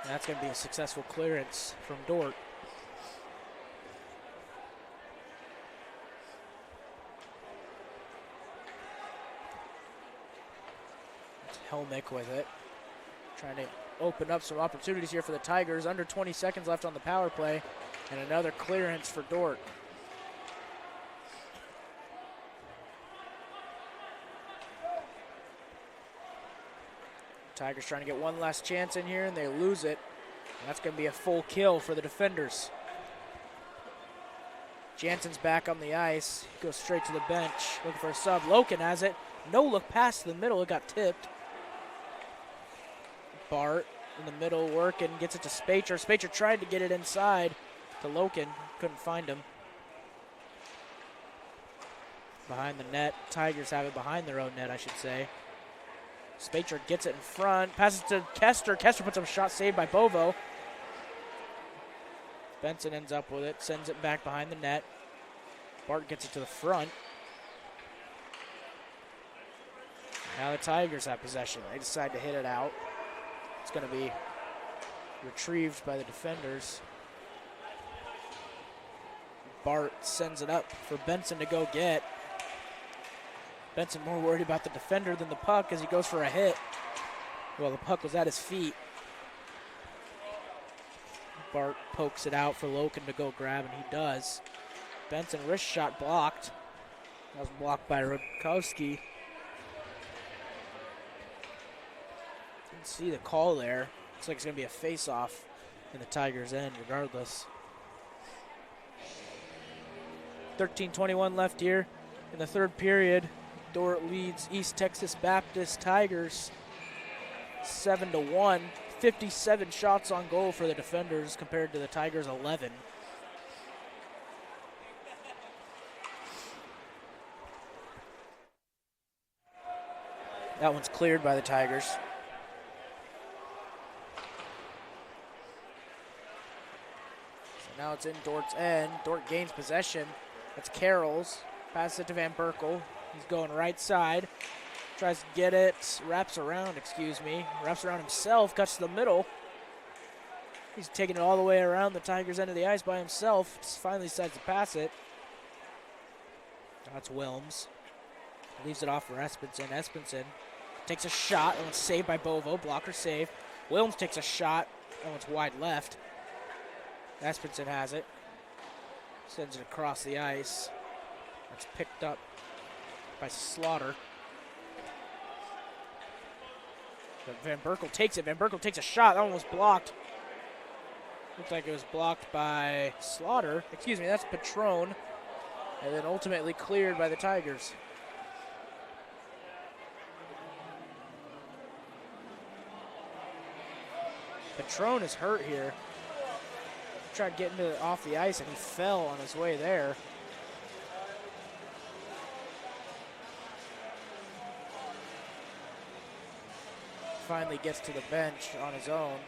And that's going to be a successful clearance from Dordt. It's Helmick with it. Trying to open up some opportunities here for the Tigers. Under 20 seconds left on the power play. And another clearance for Dordt. Tigers trying to get one last chance in here, and they lose it. And that's going to be a full kill for the defenders. Jansen's back on the ice. He goes straight to the bench, looking for a sub. Loken has it. No look past the middle. It got tipped. Bart in the middle working, gets it to Spacher. Spacher tried to get it inside to Loken. Couldn't find him. Behind the net. Tigers have it behind their own net, I should say. Spacher gets it in front, passes to Kester. Kester puts up a shot saved by Bovo. Benson ends up with it, sends it back behind the net. Bart gets it to the front. Now the Tigers have possession. They decide to hit it out. It's going to be retrieved by the defenders. Bart sends it up for Benson to go get. Benson more worried about the defender than the puck as he goes for a hit. Well, the puck was at his feet. Bart pokes it out for Loken to go grab, and he does. Benson wrist shot blocked. That was blocked by Rudkowski. Didn't see the call there. Looks like it's going to be a face-off in the Tigers' end regardless. 13:21 left here in the third period. Dordt leads East Texas Baptist Tigers 7-1. 57 shots on goal for the defenders compared to the Tigers' 11. That one's cleared by the Tigers. So now it's in Dort's end. Dordt gains possession. That's Carroll's. Passes it to Van Berkel. He's going right side. Tries to get it. Wraps around himself. Cuts to the middle. He's taking it all the way around the Tigers' end of the ice by himself. Just finally decides to pass it. That's Wilms. Leaves it off for Espenson. Espenson takes a shot. That one's saved by Bovo. Blocker save. Wilms takes a shot. That one's wide left. Espenson has it. Sends it across the ice. That's picked up by Slaughter. But Van Berkel takes it. Van Berkel takes a shot. That one was blocked. Looks like it was blocked by Slaughter. Excuse me, that's Patron. And then ultimately cleared by the Tigers. Patron is hurt here. Tried getting off the ice and he fell on his way there. Finally gets to the bench on his own.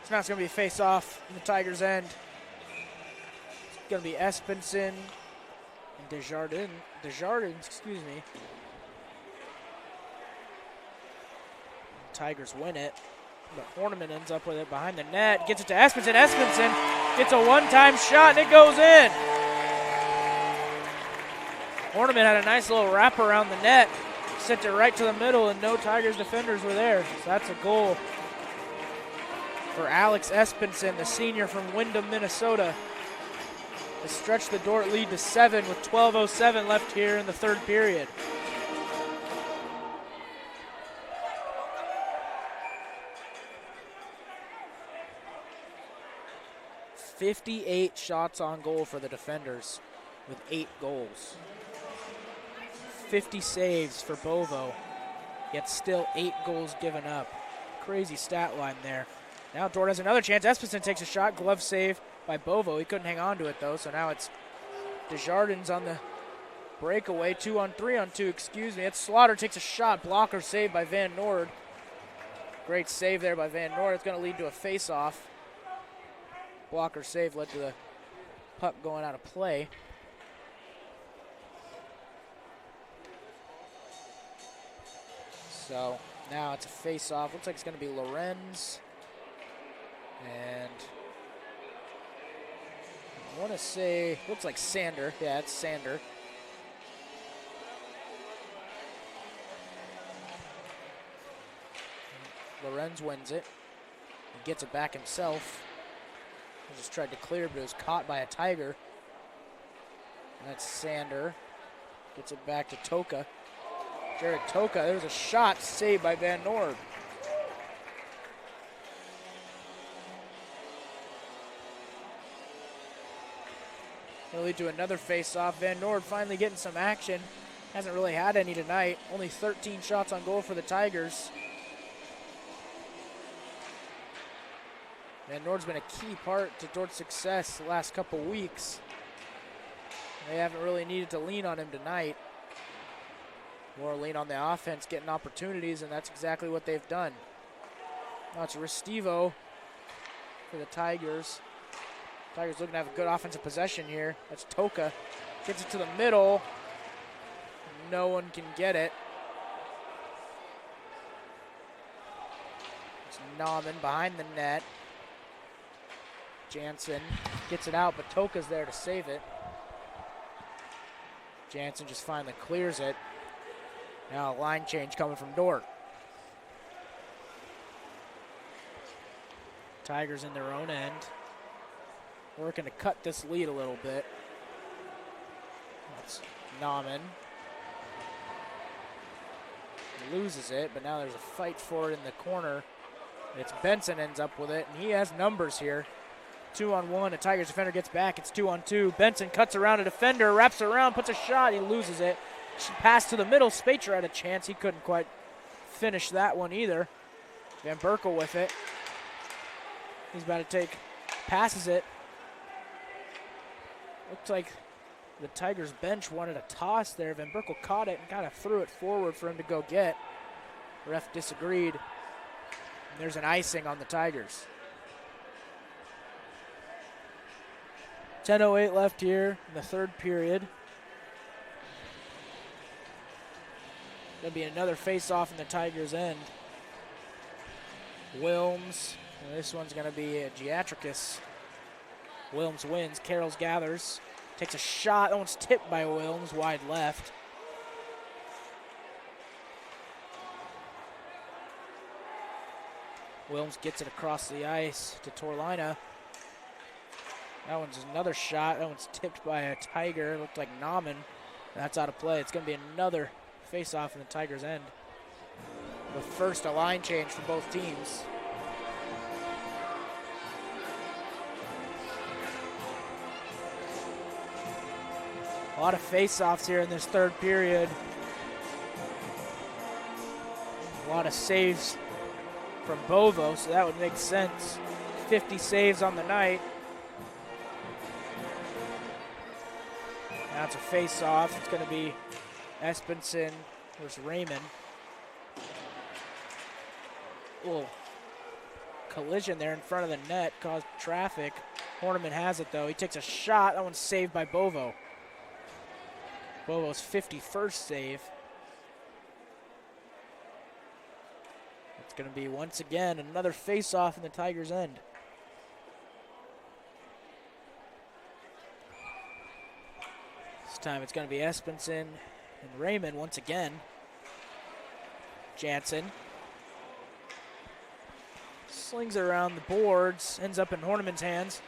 So now it's going to be a face-off in the Tigers' end. It's going to be Espenson and Desjardins, excuse me. Tigers win it. But Horniman ends up with it behind the net. Gets it to Espenson. Espenson gets a one-time shot, and it goes in. Horniman had a nice little wrap around the net. Sent it right to the middle, and no Tigers defenders were there. So that's a goal for Alex Espenson, the senior from Windham, Minnesota, to stretch the Dordt lead to 7 with 12:07 left here in the third period. "58 shots on goal for the defenders with 8 goals. 50 saves for Bovo, yet still 8 goals given up. Crazy stat line there. Now Dordt has another chance. Espenson takes a shot. Glove save by Bovo. He couldn't hang on to it, though, so now it's Desjardins on the breakaway. 2-on-3-on-2, excuse me. It's Slaughter takes a shot. Blocker save by Van Noord. Great save there by Van Noord. It's going to lead to a face-off. Blocker save led to the puck going out of play. So now it's a face-off. Looks like it's going to be Lorenz. And I want to say, looks like Sander. Yeah, it's Sander. Lorenz wins it. He gets it back himself. He just tried to clear, but it was caught by a Tiger. And that's Sander. Gets it back to Toka. Jared Toka, there was a shot saved by Van Noord. Going to lead to another face-off. Van Noord finally getting some action. Hasn't really had any tonight. Only 13 shots on goal for the Tigers. Van Noord's been a key part to Dordt's success the last couple weeks. They haven't really needed to lean on him tonight. More lean on the offense, getting opportunities, and that's exactly what they've done. Now it's Restivo for the Tigers. Tigers looking to have a good offensive possession here. That's Toka. Gets it to the middle. No one can get it. It's Nauman behind the net. Jansen gets it out, but Toka's there to save it. Jansen just finally clears it. Now a line change coming from Dordt. Tigers in their own end. Working to cut this lead a little bit. That's Nauman. Loses it, but now there's a fight for it in the corner. It's Benson ends up with it, and he has numbers here. 2-on-1, a Tigers defender gets back. It's 2-on-2. Benson cuts around a defender, wraps around, puts a shot. He loses it. Pass to the middle. Spacher had a chance. He couldn't quite finish that one either. Van Berkel with it. He's about to passes it. Looks like the Tigers bench wanted a toss there. Van Berkel caught it and kind of threw it forward for him to go get. Ref disagreed. And there's an icing on the Tigers. 10:08 left here in the third period. Going to be another face-off in the Tigers' end. Wilms. This one's going to be a Giatricus. Wilms wins. Carroll's gathers. Takes a shot. That one's tipped by Wilms. Wide left. Wilms gets it across the ice to Torlina. That one's another shot. That one's tipped by a Tiger. It looked like Nauman. That's out of play. It's going to be another face-off in the Tigers' end. But first, a line change for both teams. A lot of face-offs here in this third period. A lot of saves from Bovo, so that would make sense. 50 saves on the night. Now it's a face-off. It's going to be Espenson versus Raymond. Little collision there in front of the net caused traffic. Horniman has it, though. He takes a shot. That one's saved by Bovo. Bovo's 51st save. It's going to be, once again, another face-off in the Tigers' end. This time it's going to be Espenson and Raymond once again. Jansen slings it around the boards, ends up in Horniman's hands.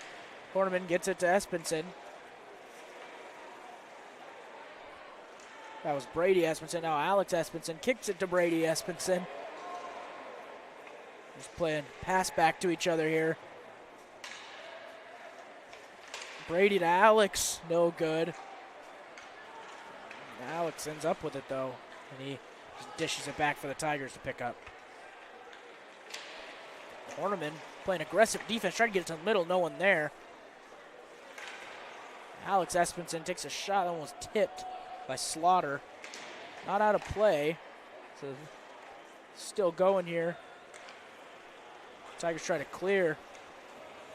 Horniman gets it to Espenson. That was Brady Espenson. Now Alex Espenson kicks it to Brady Espenson. Just playing pass back to each other here. Brady to Alex, no good. Alex ends up with it though, and he just dishes it back for the Tigers to pick up. Horniman playing aggressive defense, trying to get it to the middle, no one there. Alex Espenson takes a shot that was tipped by Slaughter. Not out of play, so still going here. Tigers try to clear.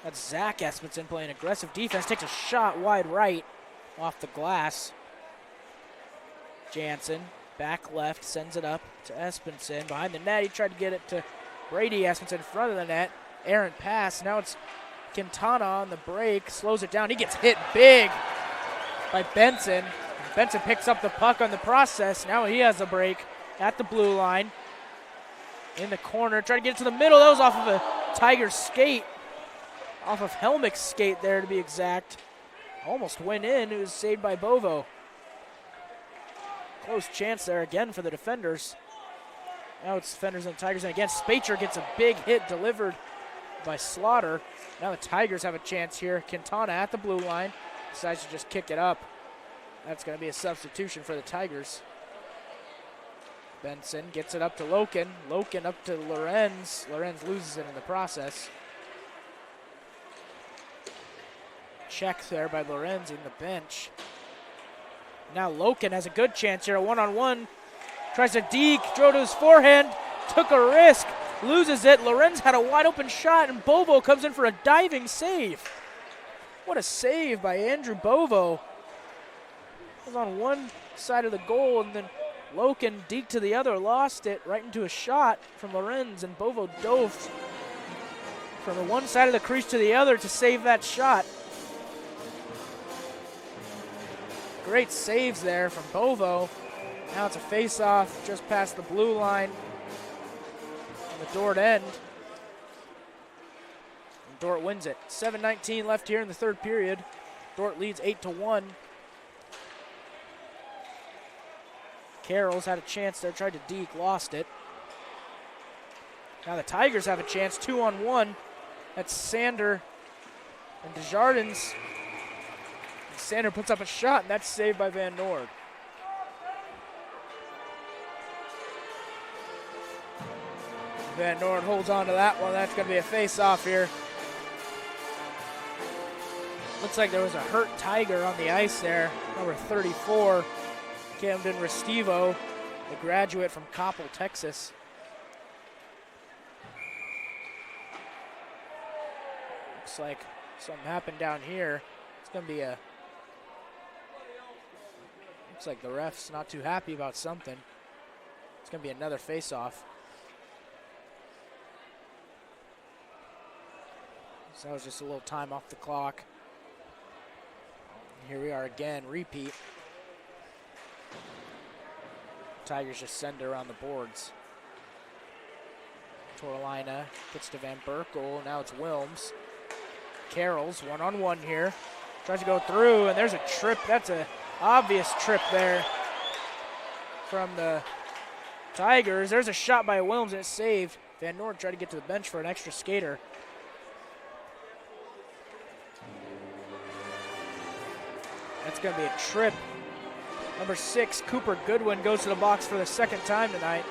That's Zach Espenson playing aggressive defense, takes a shot wide right off the glass. Jansen, back left, sends it up to Espenson. Behind the net, he tried to get it to Brady Espenson in front of the net. Errant pass, now it's Quintana on the break, slows it down. He gets hit big by Benson. Benson picks up the puck on the process. Now he has a break at the blue line. In the corner, try to get it to the middle. That was off of a Tiger skate. Off of Helmick's skate there to be exact. Almost went in. It was saved by Bovo. Close chance there again for the defenders. Now it's defenders and the Tigers. And again, Spacher gets a big hit delivered by Slaughter. Now the Tigers have a chance here. Quintana at the blue line. Decides to just kick it up. That's going to be a substitution for the Tigers. Benson gets it up to Loken. Loken up to Lorenz. Lorenz loses it in the process. Check there by Lorenz in the bench. Now Loken has a good chance here. A one-on-one. Tries to deke. Drove to his forehand. Took a risk. Loses it. Lorenz had a wide open shot, and Bovo comes in for a diving save. What a save by Andrew Bovo. Was on one side of the goal, and then Loken deked to the other, lost it right into a shot from Lorenz, and Bovo dove from the one side of the crease to the other to save that shot. great saves there from Bovo. Now it's a face-off just past the blue line on the Dordt end. And Dordt wins it. 7:19 left here in the third period. Dordt leads 8-1. Carroll's had a chance there, tried to deke, lost it. Now the Tigers have a chance, 2-on-1. That's Sander and Desjardins. And Sander puts up a shot, and that's saved by Van Noord. Van Noord holds on to that one. That's going to be a face-off here. Looks like there was a hurt Tiger on the ice there, number 34, Camden Restivo, a graduate from Coppell, Texas. Looks like something happened down here. It's going to be a... Looks like the ref's not too happy about something. It's going to be another face-off. So that was just a little time off the clock. Here we are again, repeat. Tigers just send it around the boards. Torlina gets to Van Berkel, now it's Wilms. Carroll's one-on-one here. Tries to go through, and there's a trip. That's an obvious trip there from the Tigers. There's a shot by Wilms, and it's saved. Van Noord tried to get to the bench for an extra skater. That's going to be a trip. Number 6, Cooper Goodwin, goes to the box for the second time tonight.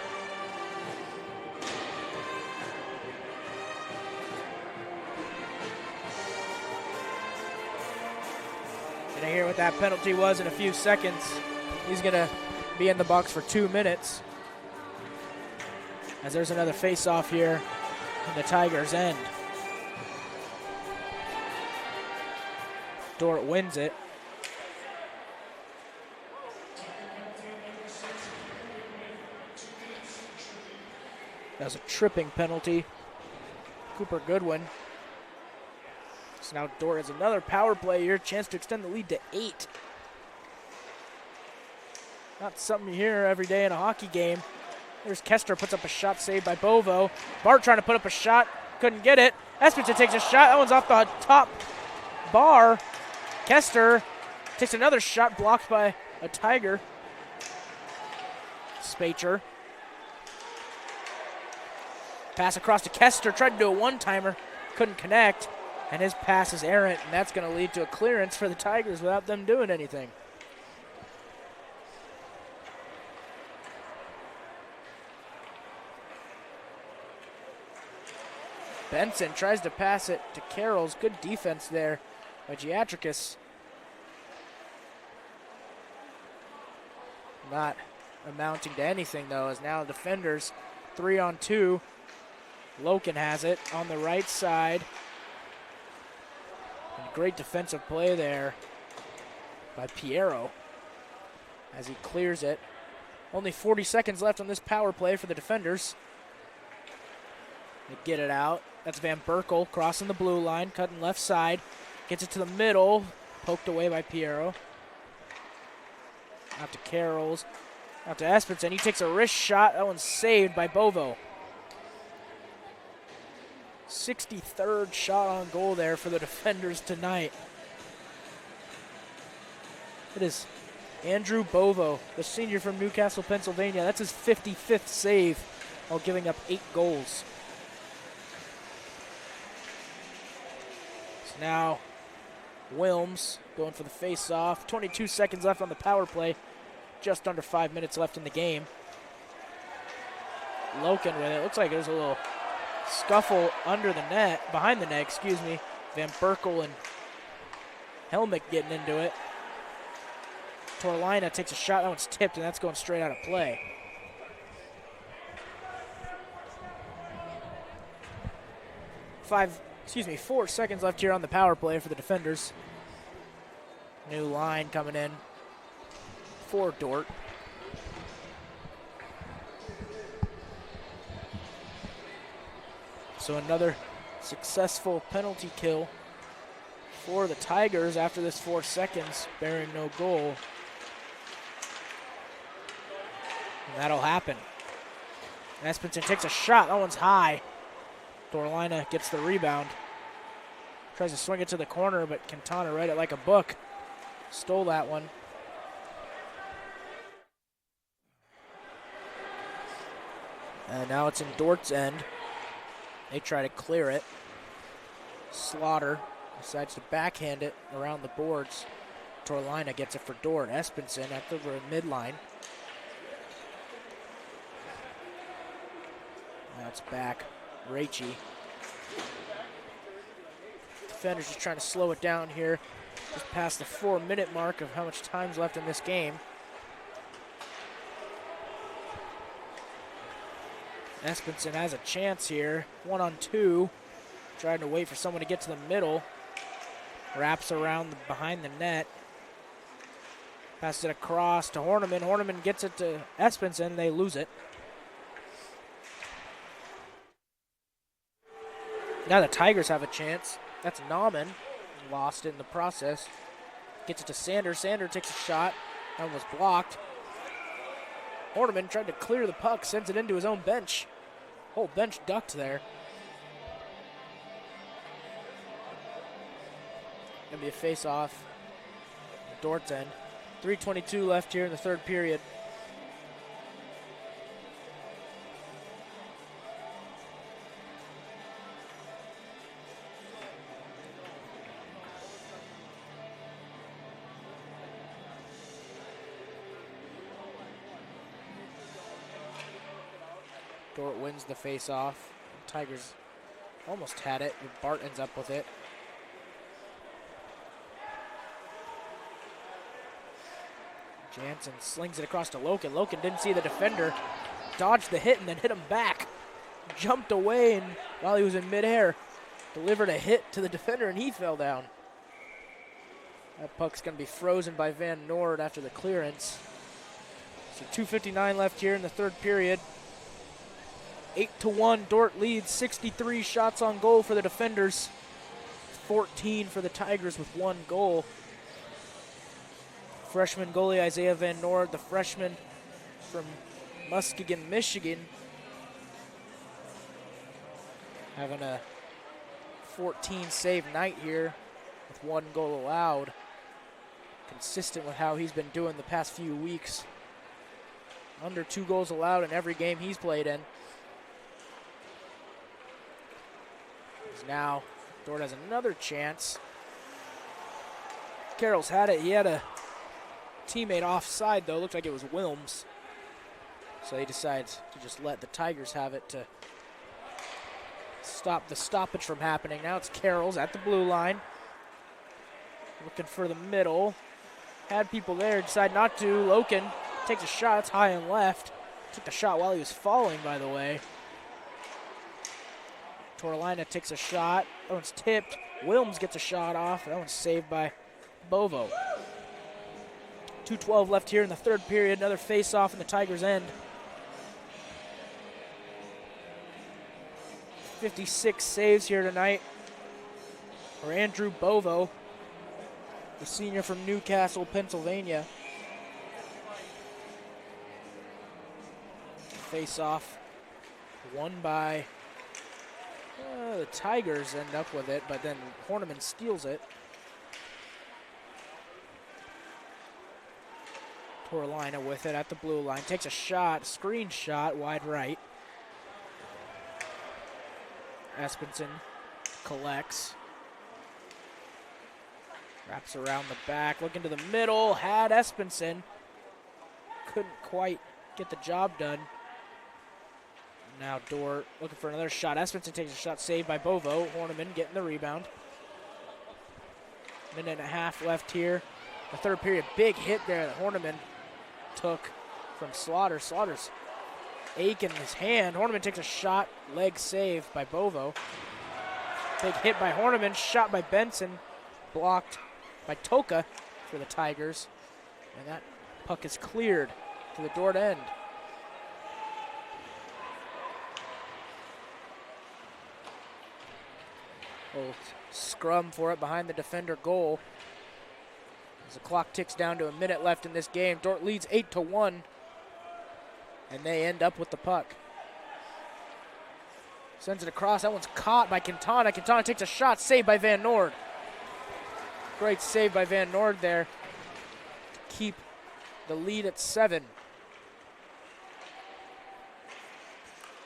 Gonna hear what that penalty was in a few seconds. He's going to be in the box for 2 minutes. As there's another face-off here in the Tigers' end. Dordt wins it. That was a tripping penalty. Cooper Goodwin. So now Dordt has another power play here. Chance to extend the lead to 8. Not something you hear every day in a hockey game. There's Kester, puts up a shot, saved by Bovo. Bart trying to put up a shot, couldn't get it. Espenson takes a shot. That one's off the top bar. Kester takes another shot, blocked by a Tiger. Spacher. Pass across to Kester, tried to do a one-timer, couldn't connect, and his pass is errant, and that's going to lead to a clearance for the Tigers without them doing anything. Benson tries to pass it to Carroll's. Good defense there by Giatricus. Not amounting to anything, though, as now defenders 3-on-2. Loken has it on the right side. And great defensive play there by Piero as he clears it. Only 40 seconds left on this power play for the defenders. They get it out. That's Van Berkel crossing the blue line, cutting left side. Gets it to the middle, poked away by Piero. Out to Carroll's. Out to Espenson. He takes a wrist shot. That one's saved by Bovo. 63rd shot on goal there for the defenders tonight. It is Andrew Bovo, the senior from Newcastle, Pennsylvania. That's his 55th save while giving up 8 goals. So now Wilms going for the face-off. 22 seconds left on the power play. Just under 5 minutes left in the game. Loken with it. Looks like there's a little scuffle under the net, behind the net, excuse me. Van Berkel and Helmick getting into it. Torlina takes a shot. That one's tipped, and that's going straight out of play. Four seconds left here on the power play for the defenders. New line coming in for Dordt. So another successful penalty kill for the Tigers after this 4 seconds, bearing no goal. That'll happen. Espenson takes a shot. That one's high. Dorlina gets the rebound. Tries to swing it to the corner, but Quintana read it like a book. Stole that one. And now it's in Dordt's end. They try to clear it. Slaughter decides to backhand it around the boards. Dorlina gets it for Dordt. Espenson at the midline. Now it's back. Raichi. Defenders just trying to slow it down here. Just past the 4-minute mark of how much time's left in this game. Espenson has a chance here. 1-on-2. Trying to wait for someone to get to the middle. Wraps around behind the net. Passes it across to Horniman. Horniman gets it to Espenson. They lose it. Now the Tigers have a chance. That's Nauman. Lost it in the process. Gets it to Sander. Sander takes a shot. That one was blocked. Horniman tried to clear the puck. Sends it into his own bench. Whole bench ducked there. Gonna be a face-off. Dordt's end. 3:22 left here in the third period. Dordt wins the face-off. Tigers almost had it, but Bart ends up with it. Jansen slings it across to Loken. Loken didn't see the defender, dodged the hit and then hit him back. Jumped away and while he was in midair, delivered a hit to the defender and he fell down. That puck's gonna be frozen by Van Noord after the clearance. So 2:59 left here in the third period. 8-1, Dordt leads. 63 shots on goal for the defenders. 14 for the Tigers with 1 goal. Freshman goalie Isaiah Van Noord, the freshman from Muskegon, Michigan, having a 14-save night here with 1 goal allowed. Consistent with how he's been doing the past few weeks. Under 2 goals allowed in every game he's played in. Now, Dordt has another chance. Carroll's had it. He had a teammate offside, though. Looked like it was Wilms. So he decides to just let the Tigers have it to stop the stoppage from happening. Now it's Carroll's at the blue line. Looking for the middle. Had people there, decide not to. Loken takes a shot. It's high and left. Took the shot while he was falling, by the way. Dorlina takes a shot. That one's tipped. Wilms gets a shot off. That one's saved by Bovo. 2:12 left here in the third period. Another face-off in the Tigers' end. 56 saves here tonight for Andrew Bovo, the senior from Newcastle, Pennsylvania. Face-off won by the Tigers end up with it, but then Horniman steals it. Dorlina with it at the blue line. Takes a shot, screen shot, wide right. Espenson collects. Wraps around the back, looking to the middle. Had Espenson. Couldn't quite get the job done. Now Dordt looking for another shot. Espenson takes a shot, saved by Bovo. Horniman getting the rebound. Minute and a half left here. The third period, big hit there that Horniman took from Slaughter. Slaughter's aching his hand. Horniman takes a shot, leg saved by Bovo. Big hit by Horniman, shot by Benson, blocked by Toka for the Tigers. And that puck is cleared to the Dordt end. Little scrum for it behind the defender goal. As the clock ticks down to a minute left in this game, Dordt leads 8-1. And they end up with the puck. Sends it across. That one's caught by Quintana. Quintana takes a shot, saved by Van Noord. Great save by Van Noord there to keep the lead at 7.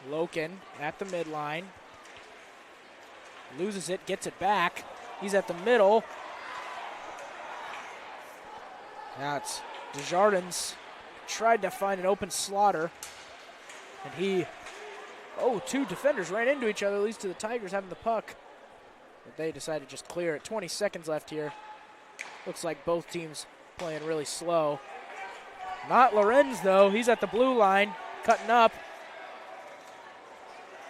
Loken at the midline. Loses it, gets it back. He's at the middle. Now it's Desjardins. Tried to find an open Slaughter. And he, two defenders ran into each other, leads to the Tigers having the puck. But they decided to just clear it. 20 seconds left here. Looks like both teams playing really slow. Not Lorenz, though. He's at the blue line, cutting up.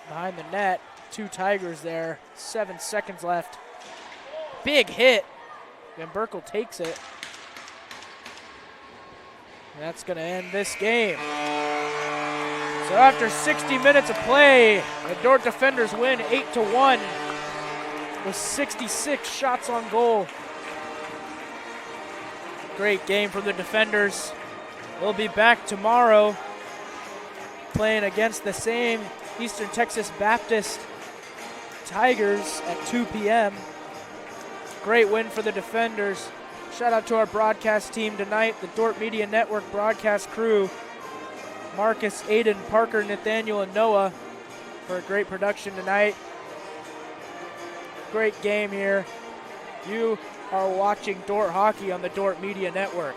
Behind the net, 2 Tigers there. 7 seconds left. Big hit. Van Berkel takes it. And that's going to end this game. So after 60 minutes of play, the Dordt defenders win 8-1 with 66 shots on goal. Great game from the defenders. They'll be back tomorrow playing against the same Eastern Texas Baptist Tigers at 2 p.m. Great win for the defenders. Shout out to our broadcast team tonight, the Dordt Media Network broadcast crew. Marcus, Aiden, Parker, Nathaniel, and Noah for a great production tonight. Great game here. You are watching Dordt hockey on the Dordt Media Network.